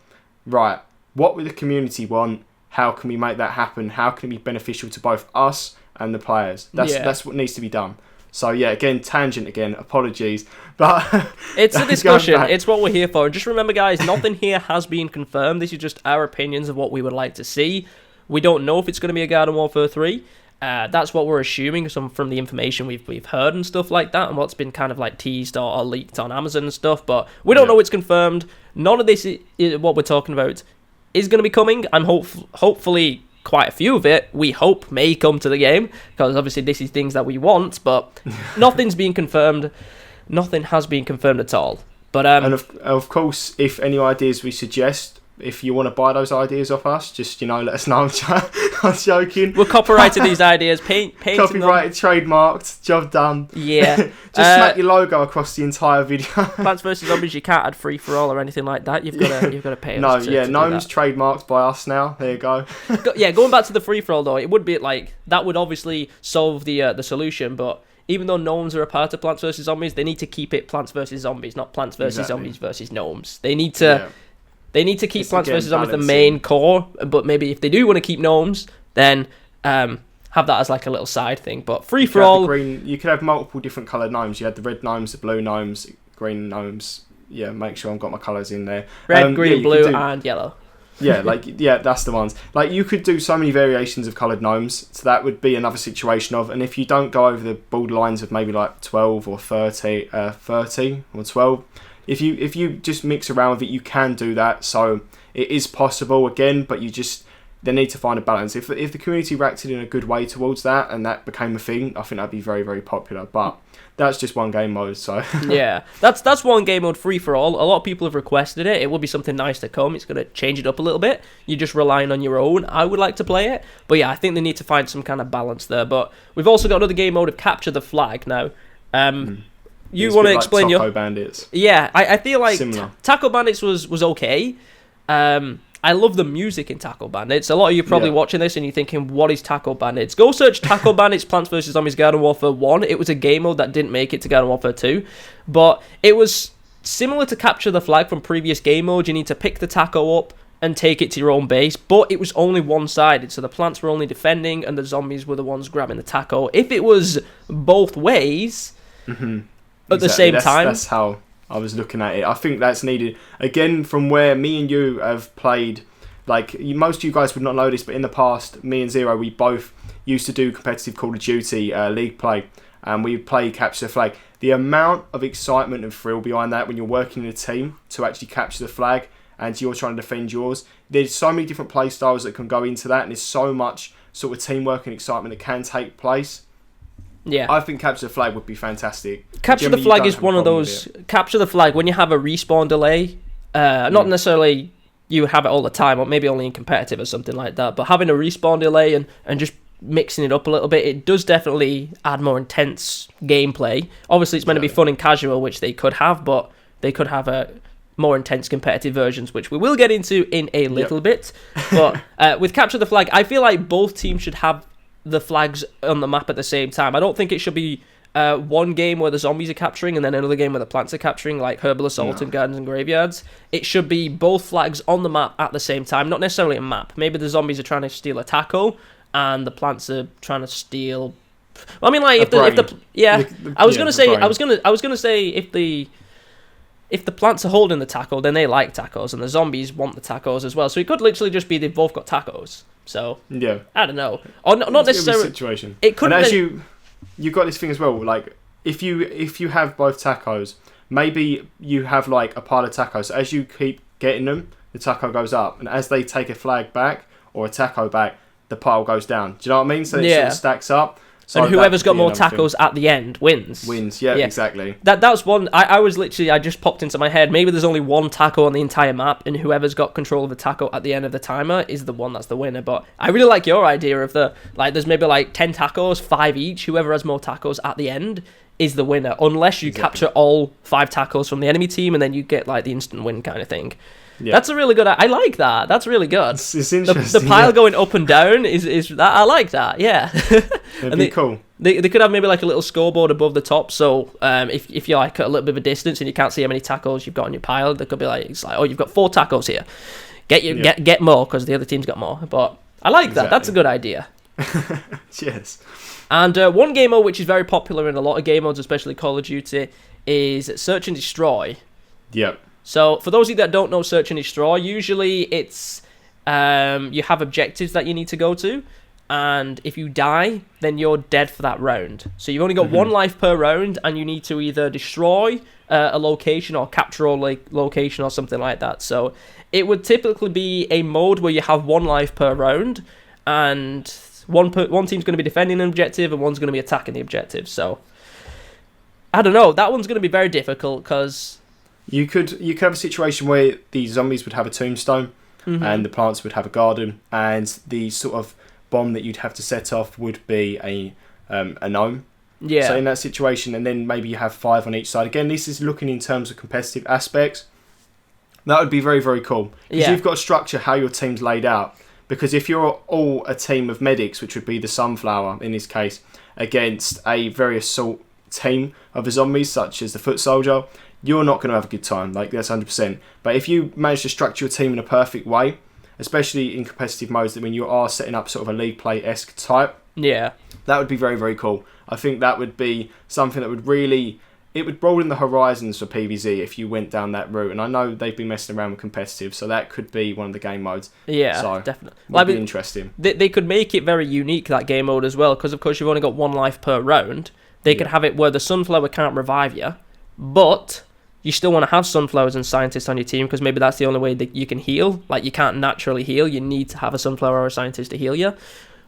right, what would the community want? How can we make that happen? How can it be beneficial to both us and the players? That's what needs to be done. So yeah, again, tangent again, apologies. But it's a discussion. It's what we're here for. And just remember, guys, nothing here has been confirmed. This is just our opinions of what we would like to see. We don't know if it's going to be a Garden Warfare 3. That's what we're assuming from the information we've heard and stuff like that, and what's been kind of like teased or leaked on Amazon and stuff. But we don't know it's confirmed. None of this is what we're talking about is going to be coming. I'm hopefully quite a few of it, we hope, may come to the game, because obviously this is things that we want, but nothing's been confirmed. Nothing has been confirmed at all. But and of course, if any ideas we suggest, if you want to buy those ideas off us, just, let us know. I'm joking. We're copyrighted these ideas. Copyrighted, trademarked, job done. Yeah. Just smack your logo across the entire video. Plants vs Zombies, you can't add free for all or anything like that. You've got to pay us. No, Gnome's trademarked by us now. There you go. Going back to the free for all though, it would be like that would obviously solve the solution, but even though gnomes are a part of Plants vs Zombies, they need to keep it Plants vs Zombies, not Plants vs Zombies versus gnomes. They need to. Yeah. They need to keep Plants vs Zombies the main core, but maybe if they do want to keep gnomes, then have that as like a little side thing. But free for all, you could have multiple different coloured gnomes. You had the red gnomes, the blue gnomes, green gnomes. Yeah, make sure I've got my colours in there. Red, green, blue, and yellow. Yeah, that's the ones. Like, you could do so many variations of coloured gnomes, so that would be another situation of, and if you don't go over the borderlines of maybe like 12 or 30 or 12, if you just mix around with it, you can do that. So it is possible again, but they need to find a balance. If the community reacted in a good way towards that, and that became a thing, I think that'd be very, very popular. But that's just one game mode, so yeah, that's one game mode, free for all. A lot of people have requested it. It will be something nice to come. It's going to change it up a little bit. You're just relying on your own. I would like to play it, but yeah, I think they need to find some kind of balance there. But we've also got another game mode of capture the flag now. You want to explain like Taco Bandits? Yeah, I feel like Taco Bandits was okay. I love the music in Taco Bandits. A lot of you are probably watching this and you're thinking, what is Taco Bandits? Go search Taco Bandits Plants vs. Zombies Garden Warfare 1. It was a game mode that didn't make it to Garden Warfare 2. But it was similar to Capture the Flag from previous game modes. You need to pick the taco up and take it to your own base. But it was only one-sided. So the plants were only defending and the zombies were the ones grabbing the taco. If it was both ways at the same time... That's how I was looking at it. I think that's needed. Again, from where me and you have played, like, most of you guys would not know this, but in the past, me and Zero, we both used to do competitive Call of Duty league play, and we play Capture the Flag. The amount of excitement and thrill behind that when you're working in a team to actually capture the flag and you're trying to defend yours, there's so many different play styles that can go into that, and there's so much sort of teamwork and excitement that can take place. Yeah, I think Capture the Flag would be fantastic. Capture the Flag is one of those... Capture the Flag, when you have a respawn delay, not necessarily you have it all the time, or maybe only in competitive or something like that, but having a respawn delay and just mixing it up a little bit, it does definitely add more intense gameplay. Obviously, it's meant to be fun and casual, which they could have, but they could have a more intense competitive versions, which we will get into in a little bit. But with Capture the Flag, I feel like both teams should have the flags on the map at the same time. I don't think it should be one game where the zombies are capturing and then another game where the plants are capturing, like Herbal Assault and Gardens and Graveyards. It should be both flags on the map at the same time, not necessarily a map. Maybe the zombies are trying to steal a taco and the plants are trying to steal... Well, I mean, like, I was gonna say if the plants are holding the taco, then they like tacos, and the zombies want the tacos as well. So it could literally just be they've both got tacos. So I don't know, or not necessarily. Situation. It could. And as you got this thing as well. Like, if you have both tacos, maybe you have like a pile of tacos. So as you keep getting them, the taco goes up, and as they take a flag back or a taco back, the pile goes down. Do you know what I mean? So it sort of stacks up. So and whoever's got more tacos at the end wins. Yeah, exactly. That's one. I just popped into my head. Maybe there's only one taco on the entire map, and whoever's got control of the taco at the end of the timer is the one that's the winner. But I really like your idea of there's maybe like 10 tacos, 5 each. Whoever has more tacos at the end is the winner, unless you capture all 5 tacos from the enemy team, and then you get like the instant win kind of thing. Yeah. That's a really good... I like that. That's really good. It's interesting. The pile going up and down is that. I like that. Yeah. It'd be cool. They could have maybe like a little scoreboard above the top. So if you're like at a little bit of a distance and you can't see how many tacos you've got on your pile, there could be like, it's like, oh, you've got 4 tacos here. Get more because the other team's got more. But I like that. That's a good idea. Cheers. And one game mode which is very popular in a lot of game modes, especially Call of Duty, is Search and Destroy. Yep. So, for those of you that don't know Search and Destroy, usually it's you have objectives that you need to go to, and if you die, then you're dead for that round. So you've only got 1 life per round, and you need to either destroy a location or capture a location or something like that. So it would typically be a mode where you have 1 life per round, and one team's going to be defending an objective, and one's going to be attacking the objective. So, I don't know, that one's going to be very difficult, because... You could have a situation where the zombies would have a tombstone and the plants would have a garden, and the sort of bomb that you'd have to set off would be a gnome. Yeah. So in that situation, and then maybe you have 5 on each side. Again, this is looking in terms of competitive aspects. That would be very, very cool. Because you've got to structure how your team's laid out. Because if you're all a team of medics, which would be the Sunflower in this case, against a very assault team of the zombies, such as the Foot Soldier, you're not going to have a good time. Like, that's 100%. But if you manage to structure your team in a perfect way, especially in competitive modes, when you are setting up sort of a league play-esque type Yeah. That would be very, very cool. I think that would be something that would really... It would broaden the horizons for PvZ if you went down that route. And I know they've been messing around with competitive, so that could be one of the game modes. Yeah, so definitely. Would be interesting. They could make it very unique, that game mode as well, because of course you've only got one life per round. They could have it where the sunflower can't revive you, but you still want to have sunflowers and scientists on your team, because maybe that's the only way that you can heal. Like, you can't naturally heal. You need to have a sunflower or a scientist to heal you,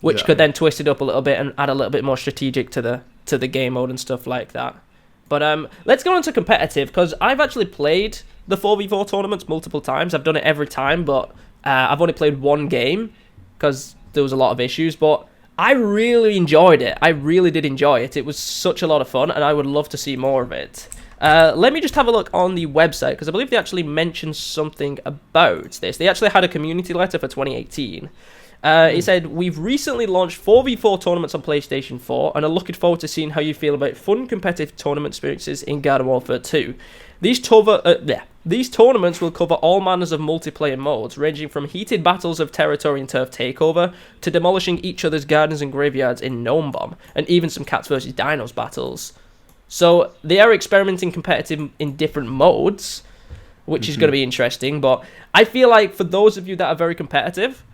which could then twist it up a little bit and add a little bit more strategic to the game mode and stuff like that. But let's go on to competitive, because I've actually played the 4v4 tournaments multiple times. I've done it every time, but I've only played one game because there was a lot of issues. But I really enjoyed it. I really did enjoy it. It was such a lot of fun, and I would love to see more of it. Let me just have a look on the website, because I believe they actually mentioned something about this. They actually had a community letter for 2018. It said, we've recently launched 4v4 tournaments on PlayStation 4 and are looking forward to seeing how you feel about fun competitive tournament experiences in Garden Warfare 2. These tournaments will cover all manners of multiplayer modes, ranging from heated battles of territory and turf takeover to demolishing each other's gardens and graveyards in Gnome Bomb, and even some Cats vs Dinos battles. So they are experimenting competitive in different modes, which is going to be interesting, but I feel like for those of you that are very competitive,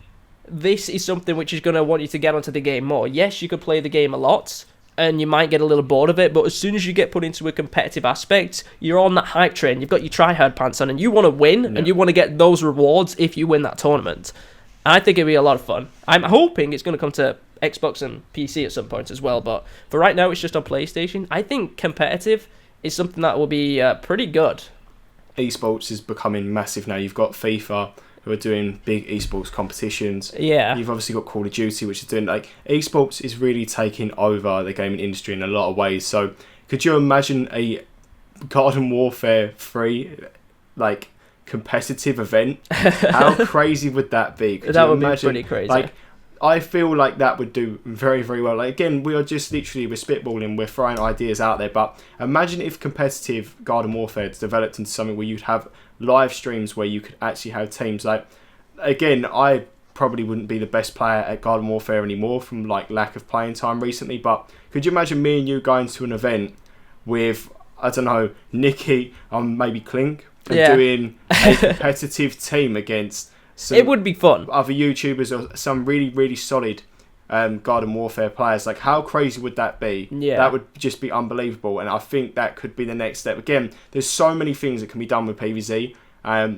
this is something which is going to want you to get onto the game more. Yes, you could play the game a lot, and you might get a little bored of it, but as soon as you get put into a competitive aspect, you're on that hype train, you've got your try-hard pants on, and you want to win, and you want to get those rewards if you win that tournament. I think it'd be a lot of fun. I'm hoping it's going to come to Xbox and PC at some point as well, but for right now, it's just on PlayStation. I think competitive is something that will be pretty good. Esports is becoming massive now. You've got FIFA, who are doing big esports competitions. Yeah. You've obviously got Call of Duty, which is doing, like, esports is really taking over the gaming industry in a lot of ways. So could you imagine a Garden Warfare 3, like, competitive event? How crazy would that be? That would be pretty crazy. Like, I feel like that would do very, very well. Like, again, we're spitballing, we're throwing ideas out there, but imagine if competitive Garden Warfare developed into something where you'd have live streams where you could actually have teams. Like, again, I probably wouldn't be the best player at Garden Warfare anymore from, like, lack of playing time recently, but could you imagine me and you going to an event with, I don't know, Nikki and maybe Clink, and doing a competitive team against it would be fun. Other YouTubers or some really, really solid Garden Warfare players. Like, how crazy would that be? Yeah. That would just be unbelievable, and I think that could be the next step. Again, there's so many things that can be done with PvZ.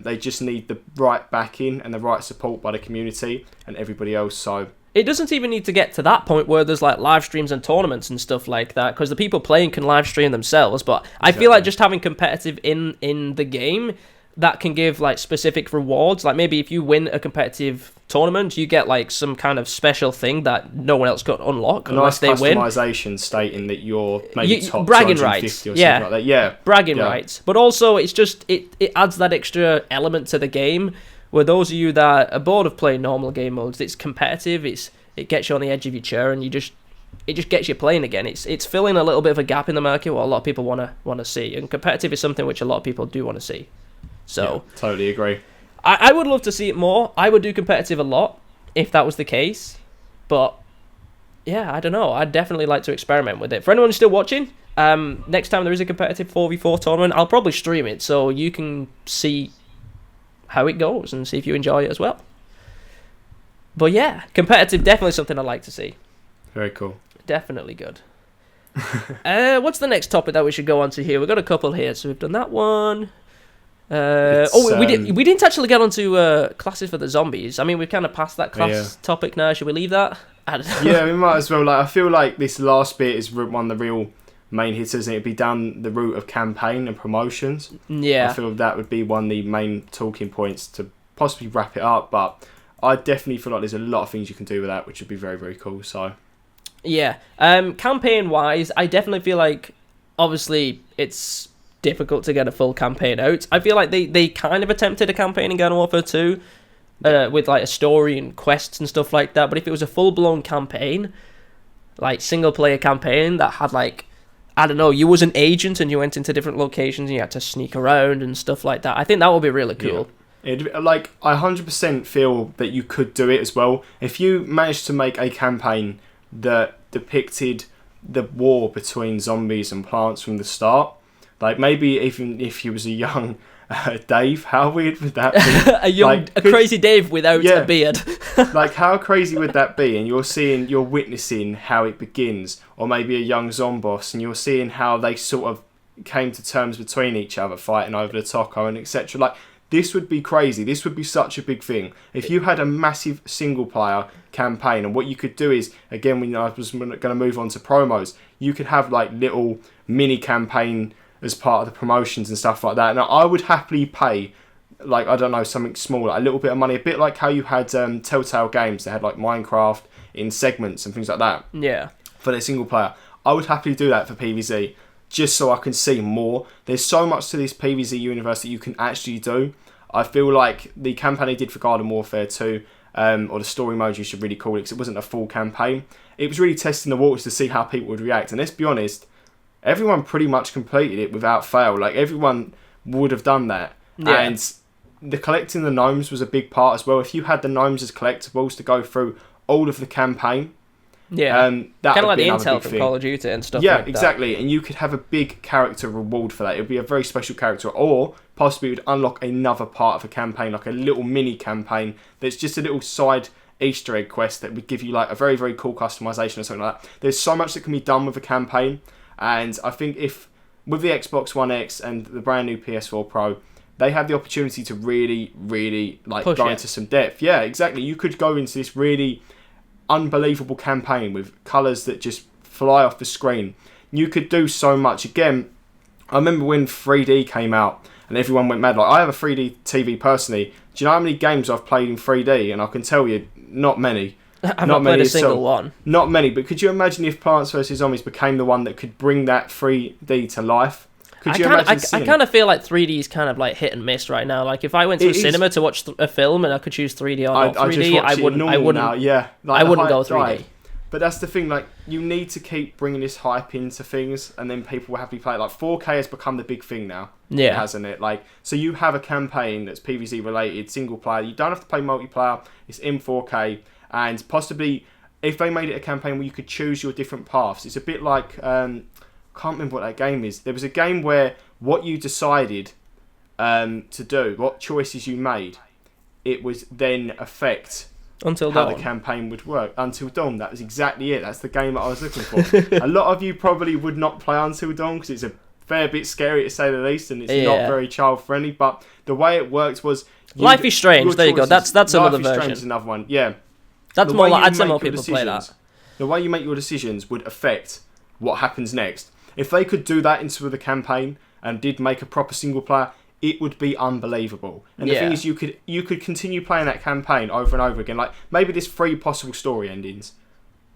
They just need the right backing and the right support by the community and everybody else. So it doesn't even need to get to that point where there's, like, live streams and tournaments and stuff like that, because the people playing can live stream themselves. But I feel like just having competitive in the game, that can give, like, specific rewards. Like, maybe if you win a competitive tournament, you get, like, some kind of special thing that no one else could unlock unless they win. Customization stating that you're maybe top bragging rights, or something like that. Yeah, bragging rights. But also, it's just it adds that extra element to the game. Where those of you that are bored of playing normal game modes, it's competitive. It gets you on the edge of your chair, and it just gets you playing again. It's filling a little bit of a gap in the market what a lot of people want to see, and competitive is something which a lot of people do want to see. So yeah, totally agree. I would love to see it more. I would do competitive a lot if that was the case. But yeah, I don't know. I'd definitely like to experiment with it. For anyone who's still watching, next time there is a competitive 4v4 tournament, I'll probably stream it so you can see how it goes and see if you enjoy it as well. But yeah, competitive, definitely something I'd like to see. Very cool. Definitely good. What's the next topic that we should go on to here? We've got a couple here. So we've done that one. We didn't actually get onto classes for the zombies. I mean, we've kind of passed that class topic now. Should we leave that? I don't know. Yeah, we might as well. Like, I feel like this last bit is one of the real main hitters, and it'd be down the route of campaign and promotions. Yeah, I feel that would be one of the main talking points to possibly wrap it up. But I definitely feel like there's a lot of things you can do with that, which would be very, very cool. So yeah, campaign wise, I definitely feel like obviously it's difficult to get a full campaign out. I feel like they kind of attempted a campaign in Garden Warfare 2 with, like, a story and quests and stuff like that, but if it was a full-blown campaign, like single-player campaign that had, like, I don't know, you was an agent and you went into different locations and you had to sneak around and stuff like that, I think that would be really cool. Yeah. Like, I 100% feel that you could do it as well. If you managed to make a campaign that depicted the war between zombies and plants from the start. Like, maybe even if he was a young Dave, how weird would that be? a crazy Dave without a beard. Like, how crazy would that be? And you're witnessing how it begins, or maybe a young Zomboss, and you're seeing how they sort of came to terms between each other, fighting over the Taco and etc. Like, this would be crazy. This would be such a big thing if you had a massive single player campaign. And what you could do is, again, when I was going to move on to promos, you could have like little mini campaign as part of the promotions and stuff like that. Now, I would happily pay, like, I don't know, something small, like a little bit of money, a bit like how you had Telltale Games. They had like Minecraft in segments and things like that. Yeah. For their single player. I would happily do that for PvZ, just so I can see more. There's so much to this PvZ universe that you can actually do. I feel like the campaign they did for Garden Warfare 2, or the story mode you should really call it, because it wasn't a full campaign. It was really testing the waters to see how people would react. And let's be honest, everyone pretty much completed it without fail. Like, everyone would have done that. Yeah. And the collecting the gnomes was a big part as well. If you had the gnomes as collectibles to go through all of the campaign, kind of like the intel from Call of Duty and stuff like that. Yeah, exactly. And you could have a big character reward for that. It would be a very special character. Or possibly it would unlock another part of a campaign, like a little mini campaign that's just a little side Easter egg quest that would give you like a very, very cool customization or something like that. There's so much that can be done with a campaign. And I think if, with the Xbox One X and the brand new PS4 Pro, they had the opportunity to really, really like go into some depth. Yeah, exactly. You could go into this really unbelievable campaign with colours that just fly off the screen. You could do so much. Again, I remember when 3D came out and everyone went mad. Like, I have a 3D TV personally. Do you know how many games I've played in 3D? And I can tell you, not many. I've not played a single one. Not many, but could you imagine if Plants vs Zombies became the one that could bring that 3D to life? Could you imagine I kind of feel like 3D is kind of like hit and miss right now. Like, if I went to a cinema to watch a film and I could choose 3D or not 3D, I wouldn't. Now. Yeah, like I wouldn't go 3D. Died. But that's the thing. Like, you need to keep bringing this hype into things, and then people will happily play it. Like, 4K has become the big thing now. Yeah, hasn't it? Like, so you have a campaign that's PvZ related, single player. You don't have to play multiplayer. It's in 4K, and possibly, if they made it a campaign where you could choose your different paths, it's a bit like, can't remember what that game is. There was a game where what you decided to do, what choices you made, it was then affect Until how Dawn. The campaign would work. Until Dawn, that was exactly it. That's the game that I was looking for. A lot of you probably would not play Until Dawn because it's a fair bit scary to say the least, and it's not very child friendly. But the way it worked was Life is Strange. There you go. That's another version. Life is Strange is another one. Yeah, that's more like, I'd say more people play that. The way you make your decisions would affect what happens next. If they could do that into the campaign and did make a proper single player, it would be unbelievable. And the thing is, you could continue playing that campaign over and over again. Like, maybe there's 3 possible story endings.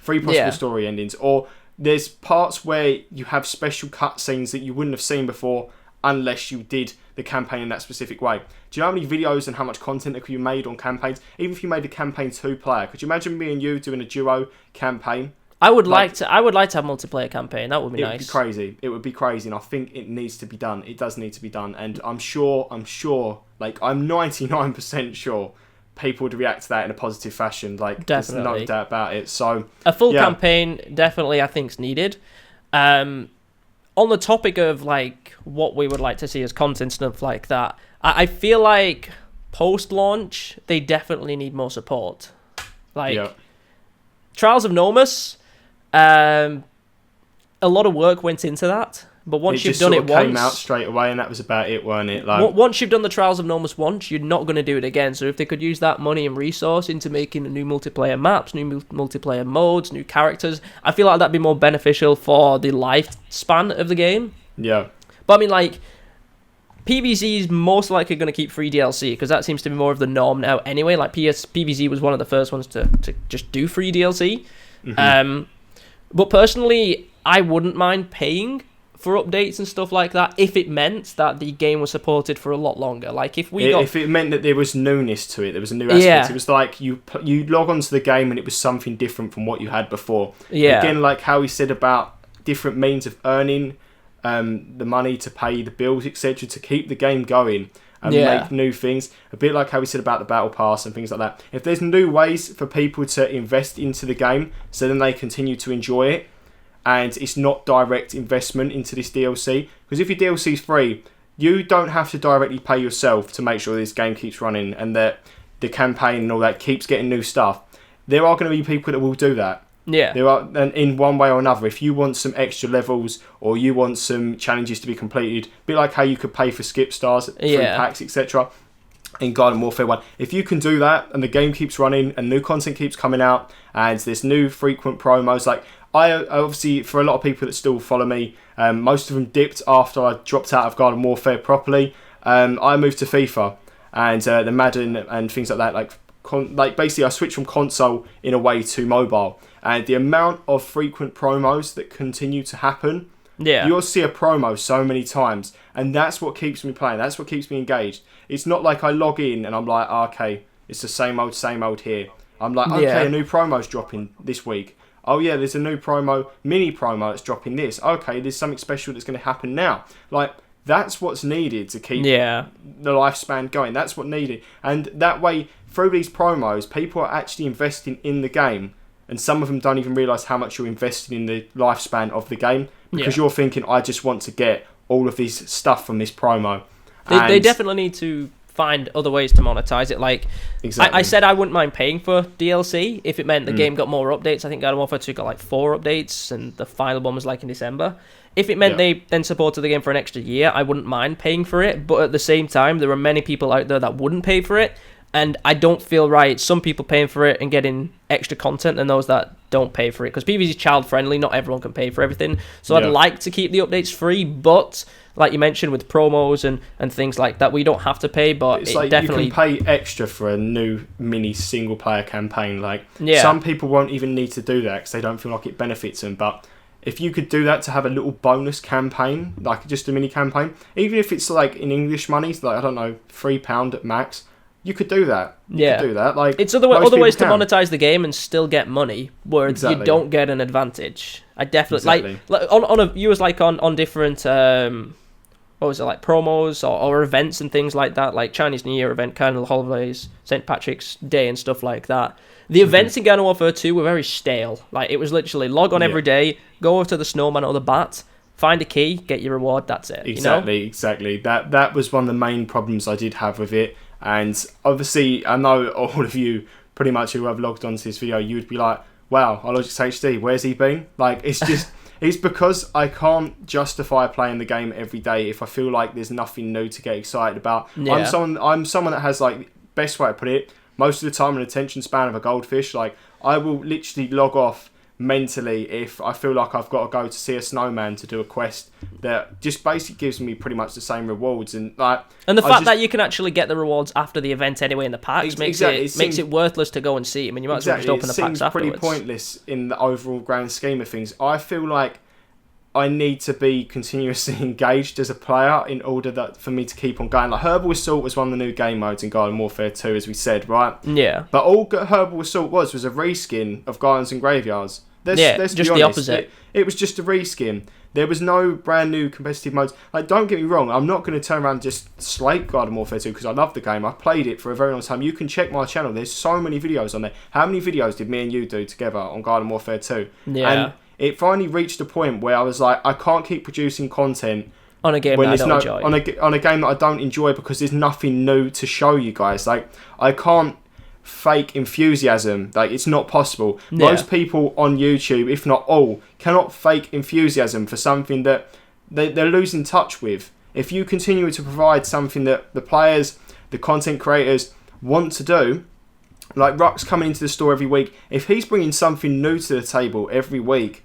3 possible story endings. Or there's parts where you have special cutscenes that you wouldn't have seen before unless you did the campaign in that specific way. Do you know how many videos and how much content that could be made on campaigns? Even if you made a campaign 2-player, could you imagine me and you doing a duo campaign? I would like to have multiplayer campaign. That would be nice. It would be crazy. It would be crazy, and I think it needs to be done. It does need to be done, and I'm sure, like, I'm 99% sure people would react to that in a positive fashion. Like, definitely. There's no doubt about it. So a full campaign definitely, I think, is needed. On the topic of like what we would like to see as content stuff like that, I feel like post-launch they definitely need more support. Like Trials of Nomus. A lot of work went into that, but once you've done it once, it came out straight away, and that was about it, weren't it? Like, once you've done the Trials of Nomus once, you're not going to do it again. So if they could use that money and resource into making new multiplayer maps, new multiplayer modes, new characters, I feel like that'd be more beneficial for the lifespan of the game. Yeah. But I mean, like, PvZ is most likely going to keep free DLC because that seems to be more of the norm now anyway. Like, PvZ was one of the first ones to just do free DLC. Mm-hmm. But personally, I wouldn't mind paying for updates and stuff like that if it meant that the game was supported for a lot longer. Like, if it meant that there was newness to it, there was a new aspect. Yeah. It was like you log onto the game and it was something different from what you had before. Yeah. Again, like how he said about different means of earning the money to pay the bills, etc., to keep the game going. and make new things. A bit like how we said about the Battle Pass and things like that. If there's new ways for people to invest into the game so then they continue to enjoy it, and it's not direct investment into this DLC, because if your DLC is free, you don't have to directly pay yourself to make sure this game keeps running and that the campaign and all that keeps getting new stuff. There are going to be people that will do that. Yeah. There are, and in one way or another, if you want some extra levels or you want some challenges to be completed, a bit like how you could pay for skip stars, free packs, etc. in Garden Warfare 1. If you can do that and the game keeps running and new content keeps coming out and there's new frequent promos, like I obviously, for a lot of people that still follow me, most of them dipped after I dropped out of Garden Warfare properly. I moved to FIFA and the Madden and things like that. Like basically, I switched from console in a way to mobile, and the amount of frequent promos that continue to happen. Yeah, you'll see a promo so many times, and that's what keeps me playing. That's what keeps me engaged. It's not like I log in and I'm like, okay, it's the same old here. I'm like, okay, a new promo's dropping this week. Oh yeah, there's a new mini promo that's dropping this. Okay, there's something special that's going to happen now. Like, that's what's needed to keep the lifespan going. That's what needed. And that way, through these promos, people are actually investing in the game. And some of them don't even realise how much you're investing in the lifespan of the game. Because you're thinking, I just want to get all of this stuff from this promo. They definitely need to find other ways to monetize it. Like, I said I wouldn't mind paying for DLC if it meant the game got more updates. I think Garden Warfare 2 got like 4 updates, and the final one was like in December. If it meant they then supported the game for an extra year, I wouldn't mind paying for it. But at the same time, there are many people out there that wouldn't pay for it, and I don't feel right. Some people paying for it and getting extra content, and those that don't pay for it. Because PvZ is child friendly, not everyone can pay for everything. So I'd like to keep the updates free, but like you mentioned with promos and things like that, we don't have to pay. But it's like definitely you can pay extra for a new mini single player campaign. Like some people won't even need to do that because they don't feel like it benefits them. But if you could do that to have a little bonus campaign, like just a mini campaign, even if it's like in English money, like I don't know, £3 at max. You could do that. You could do that. Like, it's other ways to monetize the game and still get money, where you don't get an advantage. I definitely like on you was like on different what was it, like promos or events and things like that, like Chinese New Year event, Carnival Holidays, St. Patrick's Day and stuff like that. The events in Garden Warfare 2 were very stale. Like, it was literally log on every day, go over to the snowman or the bat, find a key, get your reward. That's it. Exactly. That was one of the main problems I did have with it. And obviously, I know all of you, pretty much who have logged onto this video, you would be like, wow, iLogicsHD, where's he been? Like, it's just, it's because I can't justify playing the game every day if I feel like there's nothing new to get excited about. Yeah. I'm someone that has, like, best way to put it, most of the time an attention span of a goldfish. Like, I will literally log off mentally if I feel like I've got to go to see a snowman to do a quest that just basically gives me pretty much the same rewards, and the fact that you can actually get the rewards after the event anyway in the packs makes it worthless to go and see. I mean, you might as well just open the packs afterwards. It seems pretty pointless in the overall grand scheme of things. I feel like I need to be continuously engaged as a player in order for me to keep on going. Like, Herbal Assault was one of the new game modes in Garden Warfare 2, as we said, right? Yeah. But all Herbal Assault was a reskin of Gardens and Graveyards. Let's just be honest, the opposite. It was just a reskin. There was no brand new competitive modes. Like, don't get me wrong, I'm not going to turn around and just slate Garden Warfare 2 because I love the game. I played it for a very long time. You can check my channel. There's so many videos on there. How many videos did me and you do together on Garden Warfare 2? Yeah. And it finally reached a point where I was like, I can't keep producing content on a game that I don't enjoy. On a game that I don't enjoy because there's nothing new to show you guys. Like, I can't fake enthusiasm. Like, it's not possible. Most people on YouTube, if not all, cannot fake enthusiasm for something that they're losing touch with. If you continue to provide something that the players, the content creators want to do, like Ruck's coming into the store every week, if he's bringing something new to the table every week,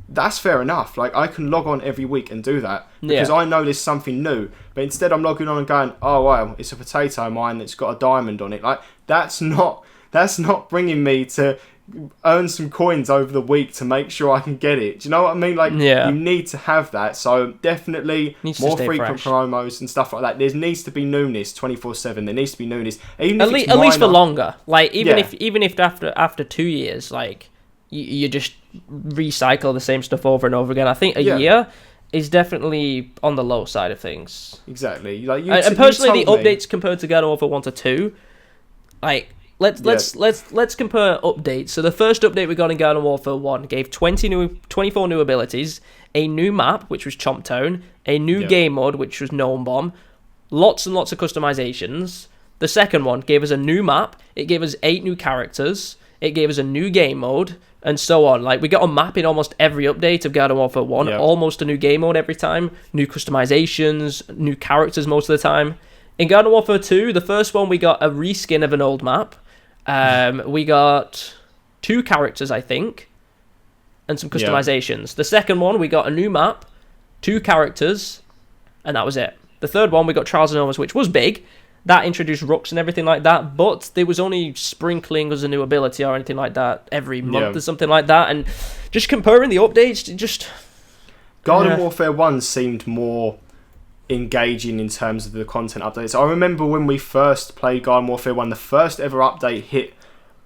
that's fair enough. Like, I can log on every week and do that because I know there's something new. But instead I'm logging on and going, oh wow, it's a potato mine that's got a diamond on it. Like, that's not bringing me to earn some coins over the week to make sure I can get it. Do you know what I mean? Like, you need to have that. So definitely more frequent promos and stuff like that. There needs to be newness 24/7. There needs to be newness, even if it's minor. At least for longer. Like, even if after 2 years, like, you just recycle the same stuff over and over again. I think a year is definitely on the low side of things. Exactly. Like and personally, the updates compared to Garden Warfare 1 to 2, like let's compare updates. So the first update we got in Garden Warfare 1 gave 24 new abilities, a new map which was Chomp Town, a new game mode which was Gnome Bomb, lots and lots of customizations. The second one gave us a new map. It gave us 8 new characters. It gave us a new game mode, and so on. Like, we got a map in almost every update of Garden Warfare 1, almost a new game mode every time, new customizations, new characters most of the time. In Garden Warfare 2, the first one, we got a reskin of an old map. We got 2 characters, I think, and some customizations. The second one, we got a new map, 2 characters, and that was it. The third one, we got Trials and Omens, which was big. That introduced Rooks and everything like that, but there was only sprinkling as a new ability or anything like that every month or something like that. And just comparing the updates, just... Garden Warfare 1 seemed more engaging in terms of the content updates. I remember when we first played Garden Warfare 1, the first ever update hit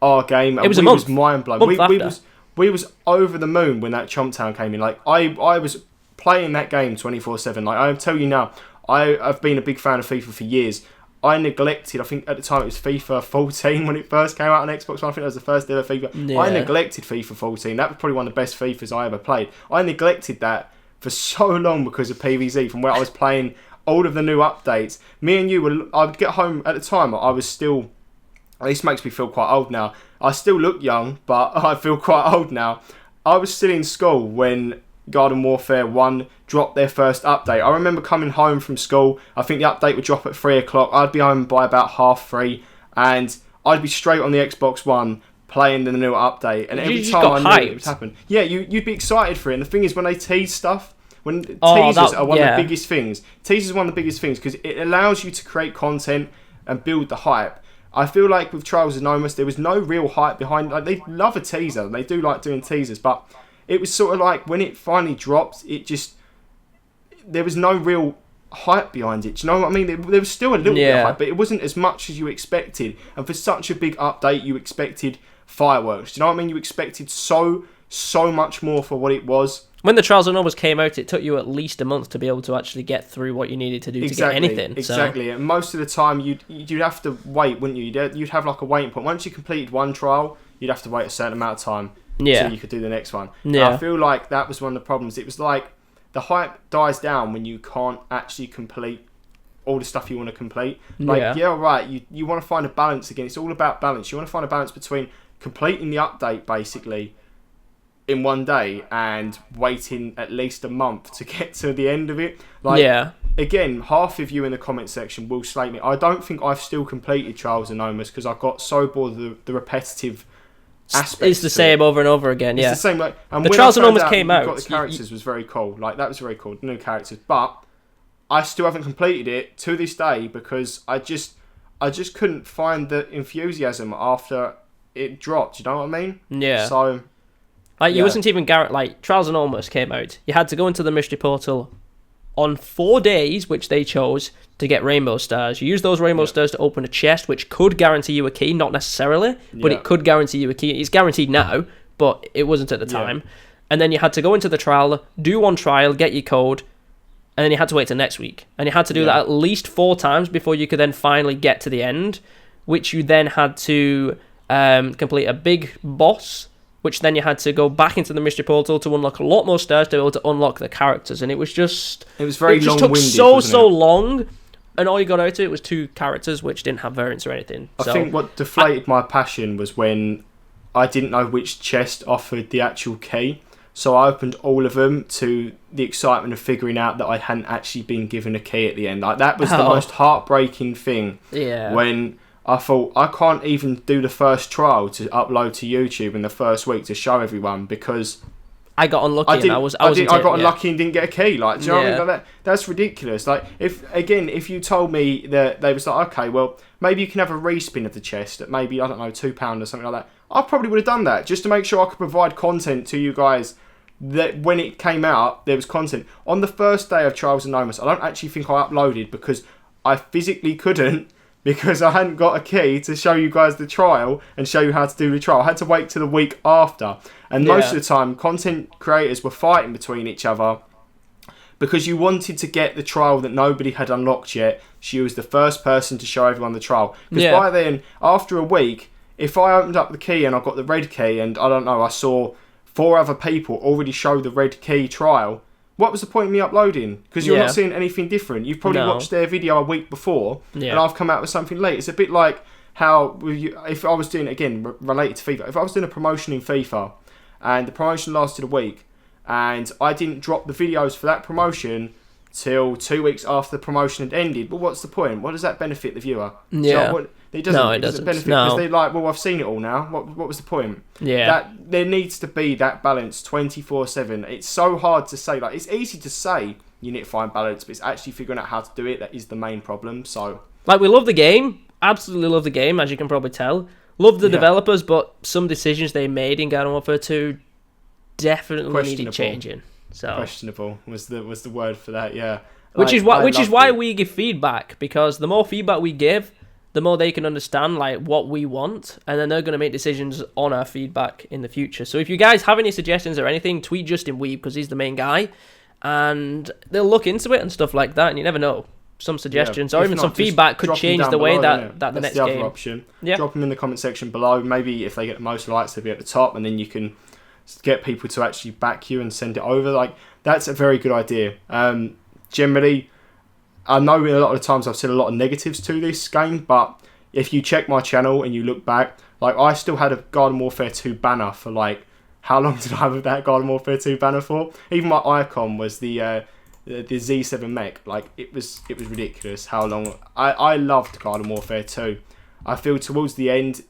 our game, and it was a month. Was mind-blowing. We was over the moon when that Chomp Town came in. Like, I was playing that game 24/7. Like, I tell you now, I've been a big fan of FIFA for years. I neglected, I think at the time it was FIFA 14 when it first came out on Xbox One. I think that was the first ever FIFA. Yeah. I neglected FIFA 14. That was probably one of the best FIFAs I ever played. I neglected that for so long because of PvZ, from where I was playing all of the new updates. Me and you I'd get home at the time, I was still, this makes me feel quite old now. I still look young, but I feel quite old now. I was still in school when Garden Warfare 1 dropped their first update. I remember coming home from school. I think the update would drop at 3 o'clock. I'd be home by about 3:30, and I'd be straight on the Xbox One playing the new update. And every time I knew it would happen, you'd be excited for it. And the thing is, when they tease stuff, teasers are one of the biggest things. Teasers are one of the biggest things because it allows you to create content and build the hype. I feel like with Trials and Omens, there was no real hype behind. Like, they love a teaser. They do like doing teasers, but it was sort of like when it finally dropped, there was no real hype behind it. Do you know what I mean? There was still a little bit of hype, but it wasn't as much as you expected. And for such a big update, you expected fireworks. Do you know what I mean? You expected so much more for what it was. When the Trials and Omens came out, it took you at least a month to be able to actually get through what you needed to do to get anything. Exactly. So. And most of the time, you'd have to wait, wouldn't you? You'd have like a waiting point. Once you completed one trial, you'd have to wait a certain amount of time. So you could do the next one. Yeah. I feel like that was one of the problems. It was like the hype dies down when you can't actually complete all the stuff you want to complete. Like, you want to find a balance again. It's all about balance. You want to find a balance between completing the update, basically, in one day and waiting at least a month to get to the end of it. Like, again, half of you in the comment section will slate me. I don't think I've still completed Trials and Omens because I got so bored of the repetitive aspects. It's the same over and over again. It's the same. Like, and the when Trials and Omens came out, the characters was very cool. Like, that was very cool. The new characters, but I still haven't completed it to this day because I just couldn't find the enthusiasm after it dropped. You know what I mean? Yeah. So, you wasn't even like Trials and Omens came out. You had to go into the mystery portal on 4 days, which they chose to get rainbow stars. You use those rainbow stars to open a chest, which could guarantee you a key, not necessarily, but it could guarantee you a key. It's guaranteed now, but it wasn't at the time. And then you had to go into the trial, do one trial, get your code, and then you had to wait till next week. And you had to do that at least 4 times before you could then finally get to the end, which you then had to complete a big boss, which then you had to go back into the mystery portal to unlock a lot more stars to be able to unlock the characters. And it was very long-winded. It took so long, and all you got out of it was 2 characters, which didn't have variants or anything. I think what deflated my passion was when I didn't know which chest offered the actual key. So I opened all of them to the excitement of figuring out that I hadn't actually been given a key at the end. Like, that was the most heartbreaking thing. Yeah. When I thought, I can't even do the first trial to upload to YouTube in the first week to show everyone because I got unlucky. I got unlucky and didn't get a key. Like, do you know what I mean? Like, that's ridiculous. Like, if you told me that they was like, okay, well, maybe you can have a respin of the chest at maybe, I don't know, £2 or something like that, I probably would have done that just to make sure I could provide content to you guys. That when it came out, there was content. On the first day of Trials and Omens, I don't actually think I uploaded because I physically couldn't, because I hadn't got a key to show you guys the trial and show you how to do the trial. I had to wait till the week after. And most of the time, content creators were fighting between each other because you wanted to get the trial that nobody had unlocked yet. She was the first person to show everyone the trial. Because by then, after a week, if I opened up the key and I got the red key and, I don't know, I saw 4 other people already show the red key trial, what was the point of me uploading? Because you're not seeing anything different. You've probably watched their video a week before, and I've come out with something late. It's a bit like how, if I was doing, again, related to FIFA, if I was doing a promotion in FIFA, and the promotion lasted a week, and I didn't drop the videos for that promotion till 2 weeks after the promotion had ended. But what's the point? What does that benefit the viewer? It doesn't benefit because they're like, well, I've seen it all now. What was the point? There needs to be that balance 24/7. It's so hard to say. Like, it's easy to say you need to find balance, but it's actually figuring out how to do it that is the main problem. So, like, we love the game, absolutely love the game, as you can probably tell. Love the developers, but some decisions they made in Garden Warfare 2 definitely needed changing. So questionable was the word for that. Yeah, which is why we give feedback, because the more feedback we give, the more they can understand like what we want, and then they're going to make decisions on our feedback in the future. So if you guys have any suggestions or anything, tweet Justin Weeb, because he's the main guy, and they'll look into it and stuff like that. And you never know, some suggestions or even some feedback could change the way that the next game. Option. Drop them in the comment section below. Maybe if they get the most likes, they'll be at the top, and then you can get people to actually back you and send it over. Like, that's a very good idea. Generally, I know a lot of the times I've said a lot of negatives to this game, but if you check my channel and you look back, like, I still had a Garden Warfare 2 banner for, like, how long did I have that Garden Warfare 2 banner for? Even my icon was the Z7 mech. Like, it was ridiculous how long. I loved Garden Warfare 2. I feel towards the end,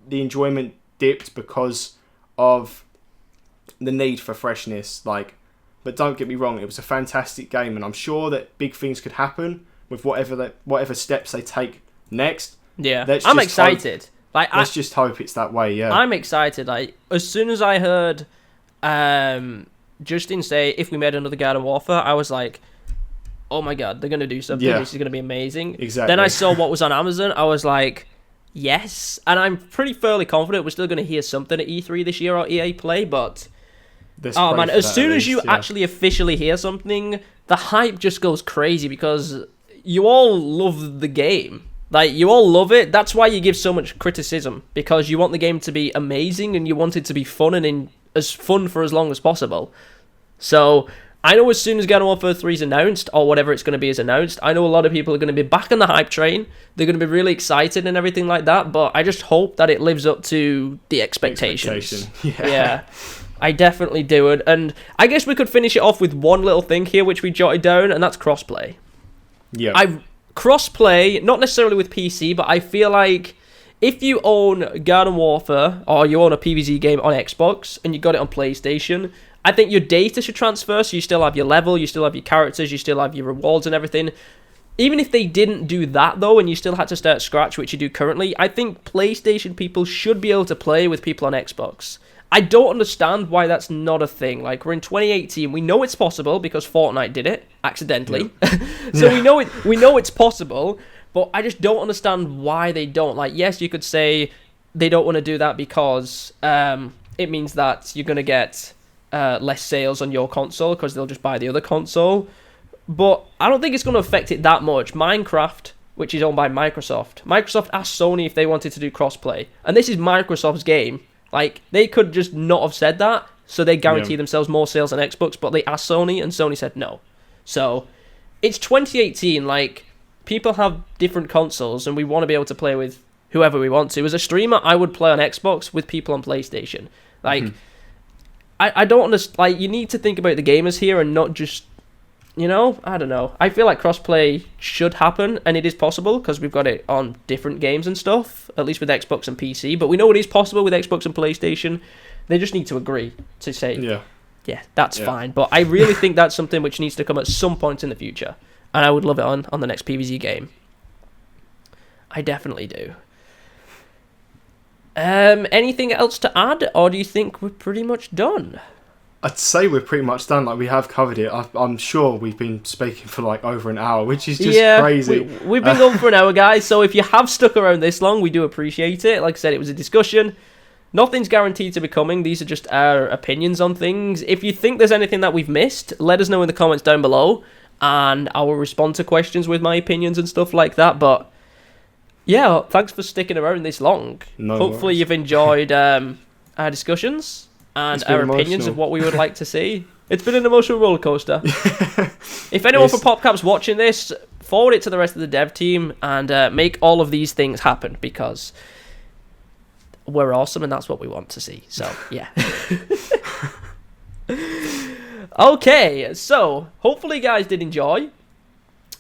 the enjoyment dipped because of the need for freshness. Like, but don't get me wrong, it was a fantastic game, and I'm sure that big things could happen with whatever steps they take next. Yeah, I'm excited. Let's just hope it's that way. Yeah, I'm excited. Like, as soon as I heard Justin say if we made another Garden Warfare, I was like, oh my god, they're gonna do something. This is gonna be amazing. Exactly. Then I saw what was on Amazon. I was like, yes, and I'm pretty fairly confident we're still gonna hear something at E3 this year or EA Play, but. Oh man, as soon as you actually officially hear something, the hype just goes crazy, because you all love the game. Like, you all love it. That's why you give so much criticism, because you want the game to be amazing and you want it to be fun and as fun for as long as possible. So, I know as soon as Garden Warfare 3 is announced, or whatever it's going to be is announced, I know a lot of people are going to be back on the hype train. They're going to be really excited and everything like that, but I just hope that it lives up to the expectations. Yeah. I definitely do. And I guess we could finish it off with one little thing here, which we jotted down, and that's crossplay. Yeah. Crossplay, not necessarily with PC, but I feel like if you own Garden Warfare, or you own a PvZ game on Xbox, and you got it on PlayStation, I think your data should transfer, so you still have your level, you still have your characters, you still have your rewards and everything. Even if they didn't do that, though, and you still had to start scratch, which you do currently, I think PlayStation people should be able to play with people on Xbox. I don't understand why that's not a thing. Like, we're in 2018, we know it's possible because Fortnite did it accidentally. So we know it's possible, but I just don't understand why they don't. Like, yes, you could say they don't want to do that because it means that you're going to get less sales on your console because they'll just buy the other console. But I don't think it's going to affect it that much. Minecraft, which is owned by Microsoft asked Sony if they wanted to do crossplay, and this is Microsoft's game. Like, they could just not have said that, so they guarantee themselves more sales on Xbox, but they asked Sony, and Sony said no. So, it's 2018, like, people have different consoles, and we want to be able to play with whoever we want to. As a streamer, I would play on Xbox with people on PlayStation. Like, I don't understand, like, you need to think about the gamers here and not just, you know, I don't know. I feel like crossplay should happen, and it is possible because we've got it on different games and stuff, at least with Xbox and PC. But we know it is possible with Xbox and PlayStation. They just need to agree to say, yeah, that's fine. But I really think that's something which needs to come at some point in the future, and I would love it on the next PvZ game. I definitely do. Anything else to add, or do you think we're pretty much done? I'd say we're pretty much done. Like, we have covered it. I'm sure we've been speaking for like over an hour, which is just crazy. We've been going for an hour, guys. So if you have stuck around this long, we do appreciate it. Like I said, it was a discussion. Nothing's guaranteed to be coming. These are just our opinions on things. If you think there's anything that we've missed, let us know in the comments down below, and I will respond to questions with my opinions and stuff like that. But yeah, thanks for sticking around this long. Hopefully you've enjoyed our discussions and our opinions of what we would like to see. It's been an emotional roller coaster. If anyone from PopCap's watching this, forward it to the rest of the dev team and make all of these things happen, because we're awesome and that's what we want to see. So yeah. Okay, so hopefully you guys did enjoy.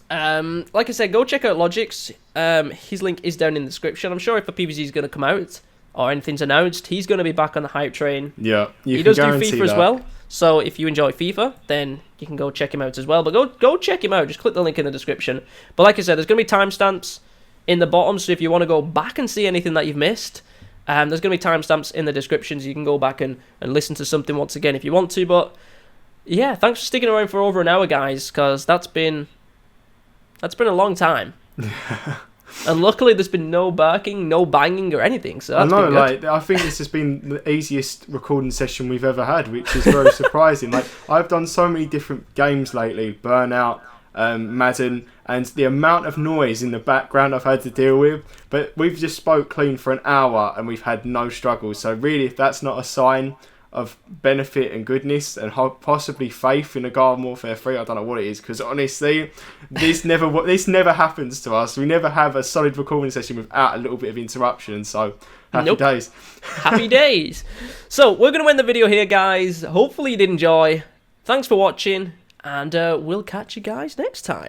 Like I said, go check out Logix. His link is down in the description. I'm sure if a PvZ is going to come out or anything's announced, he's going to be back on the hype train. Yeah, he does do FIFA as well. So if you enjoy FIFA, then you can go check him out as well. But go check him out. Just click the link in the description. But like I said, there's going to be timestamps in the bottom. So if you want to go back and see anything that you've missed, there's going to be timestamps in the description. So you can go back and listen to something once again if you want to. But yeah, thanks for sticking around for over an hour, guys, because that's been a long time. And luckily there's been no barking, no banging or anything, so that's been good. Like, I think this has been the easiest recording session we've ever had, which is very surprising. Like, I've done so many different games lately, Burnout, Madden, and the amount of noise in the background I've had to deal with, but we've just spoke clean for an hour and we've had no struggles. So really, if that's not a sign of benefit and goodness and possibly faith in a Garden Warfare 3, I don't know what it is, because honestly, this never happens to us. We never have a solid recording session without a little bit of interruption, so happy days. Happy days. So we're going to end the video here, guys. Hopefully you did enjoy. Thanks for watching, and we'll catch you guys next time.